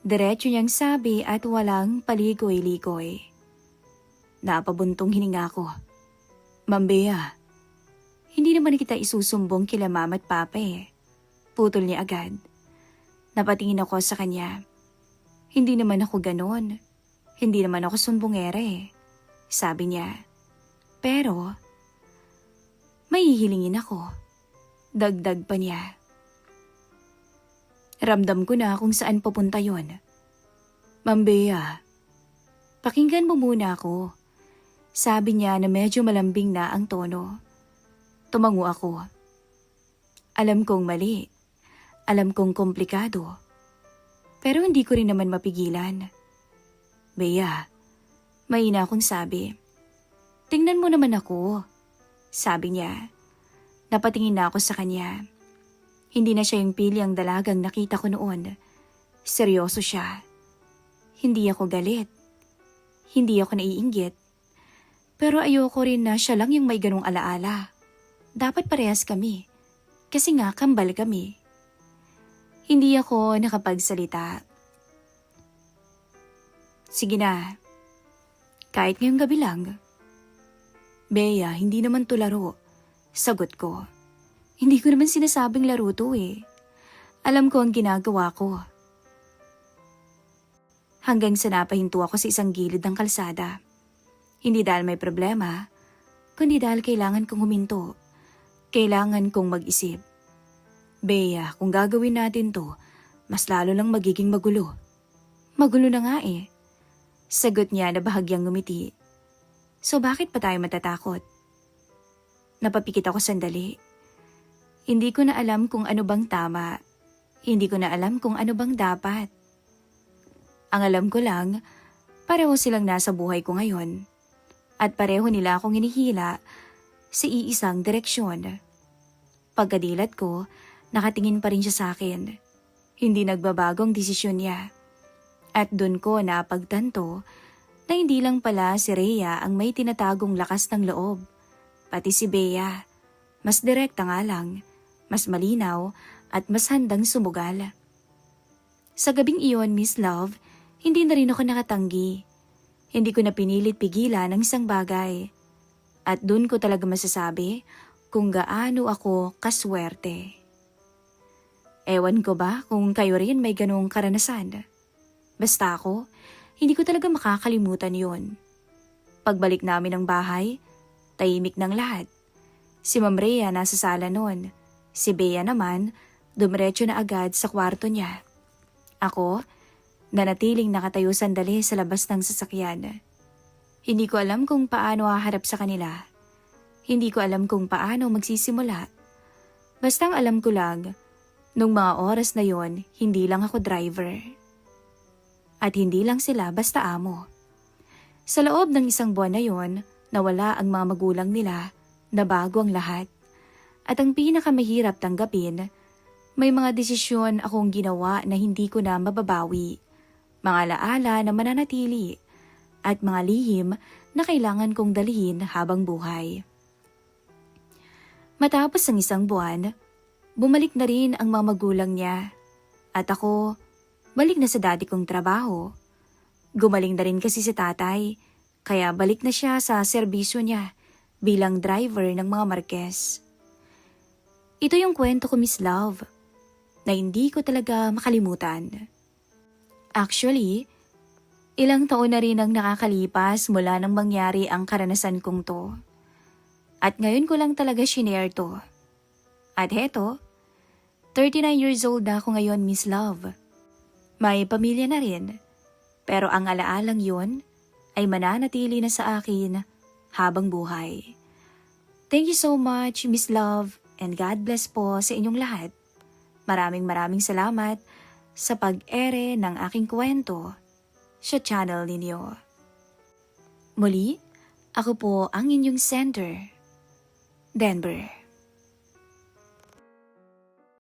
Diretso niyang sabi at walang paligoy-ligoy. Napabuntong hininga ko. "Ma'am Bea, hindi naman kita isusumbong kila mama at papa Putol niya agad. Napatingin ako sa kanya. Hindi naman ako ganon. Hindi naman ako sumbongera sabi niya. Pero, may hihilingin ako. Dagdag pa niya. Ramdam ko na kung saan papunta yon. "Ma'am Bea, pakinggan mo muna ako." Sabi niya na medyo malambing na ang tono. Tumango ako. Alam kong mali. Alam kong komplikado. Pero hindi ko rin naman mapigilan. "Bea," mahina akong sabi. Tingnan mo naman ako, sabi niya. Napatingin na ako sa kanya. Hindi na siya yung pilyang dalagang nakita ko noon. Seryoso siya. Hindi ako galit. Hindi ako naiinggit. Pero ayoko rin na siya lang yung may ganong alaala. Dapat parehas kami. Kasi nga kambal kami. Hindi ako nakapagsalita. Sige na. Kahit ngayong gabi lang. Bea, hindi naman to laro. Sagot ko. Hindi ko naman sinasabing laro to eh. Alam ko ang ginagawa ko. Hanggang sa napahinto ako sa isang gilid ng kalsada. Hindi dahil may problema, kundi dahil kailangan kong huminto. Kailangan kong mag-isip. Bea, kung gagawin natin to, mas lalo lang magiging magulo. Magulo na nga eh. Sagot niya na bahagyang ngumiti. So bakit pa tayo matatakot? Napapikit ako sandali. Hindi ko na alam kung ano bang tama. Hindi ko na alam kung ano bang dapat. Ang alam ko lang, pareho silang nasa buhay ko ngayon. At pareho nila akong hinihila sa iisang direksyon. Pagkadilat ko, nakatingin pa rin siya sa akin. Hindi nagbabago ang desisyon niya. At dun ko napagtanto na hindi lang pala si Rhea ang may tinatagong lakas ng loob. Pati si Bea. Mas direkta nga lang, mas malinaw at mas handang sumugal. Sa gabing iyon, Miss Love, hindi na rin ako nakatanggi. Hindi ko na pinilit pigilan ang isang bagay. At dun ko talaga masasabi kung gaano ako kaswerte. Ewan ko ba kung kayo rin may ganong karanasan? Basta ako, hindi ko talaga makakalimutan yun. Pagbalik namin ng bahay, tahimik ng lahat. Si Ma'am Rhea nasa sala noon. Si Bea naman, dumiretso na agad sa kwarto niya. Ako, nanatiling nakatayo sandali sa labas ng sasakyan. Hindi ko alam kung paano haharap sa kanila. Hindi ko alam kung paano magsisimula. Bastang alam ko lang, nung mga oras na yon, hindi lang ako driver. At hindi lang sila basta amo. Sa loob ng isang buwan na yon, nawala ang mga magulang nila, nabago ang lahat. At ang pinakamahirap tanggapin, may mga desisyon akong ginawa na hindi ko na mababawi. Mga alaala na mananatili at mga lihim na kailangan kong dalhin habang buhay. Matapos ang isang buwan, bumalik na rin ang mga magulang niya. At ako, balik na sa dati kong trabaho. Gumaling na rin kasi si tatay, kaya balik na siya sa serbisyo niya bilang driver ng mga Marquez. Ito yung kwento ko, Miss Love, na hindi ko talaga makalimutan. Actually, ilang taon na rin ang nakakalipas mula nang mangyari ang karanasan kong to. At ngayon ko lang talaga shinare to. At heto, 39 years old na ako ngayon, Miss Love. May pamilya na rin, pero ang alaalang yun ay mananatili na sa akin habang buhay. Thank you so much, Miss Love, and God bless po sa inyong lahat. Maraming salamat sa pag-ere ng aking kwento sa channel ninyo. Muli, ako po ang inyong sender, Denver.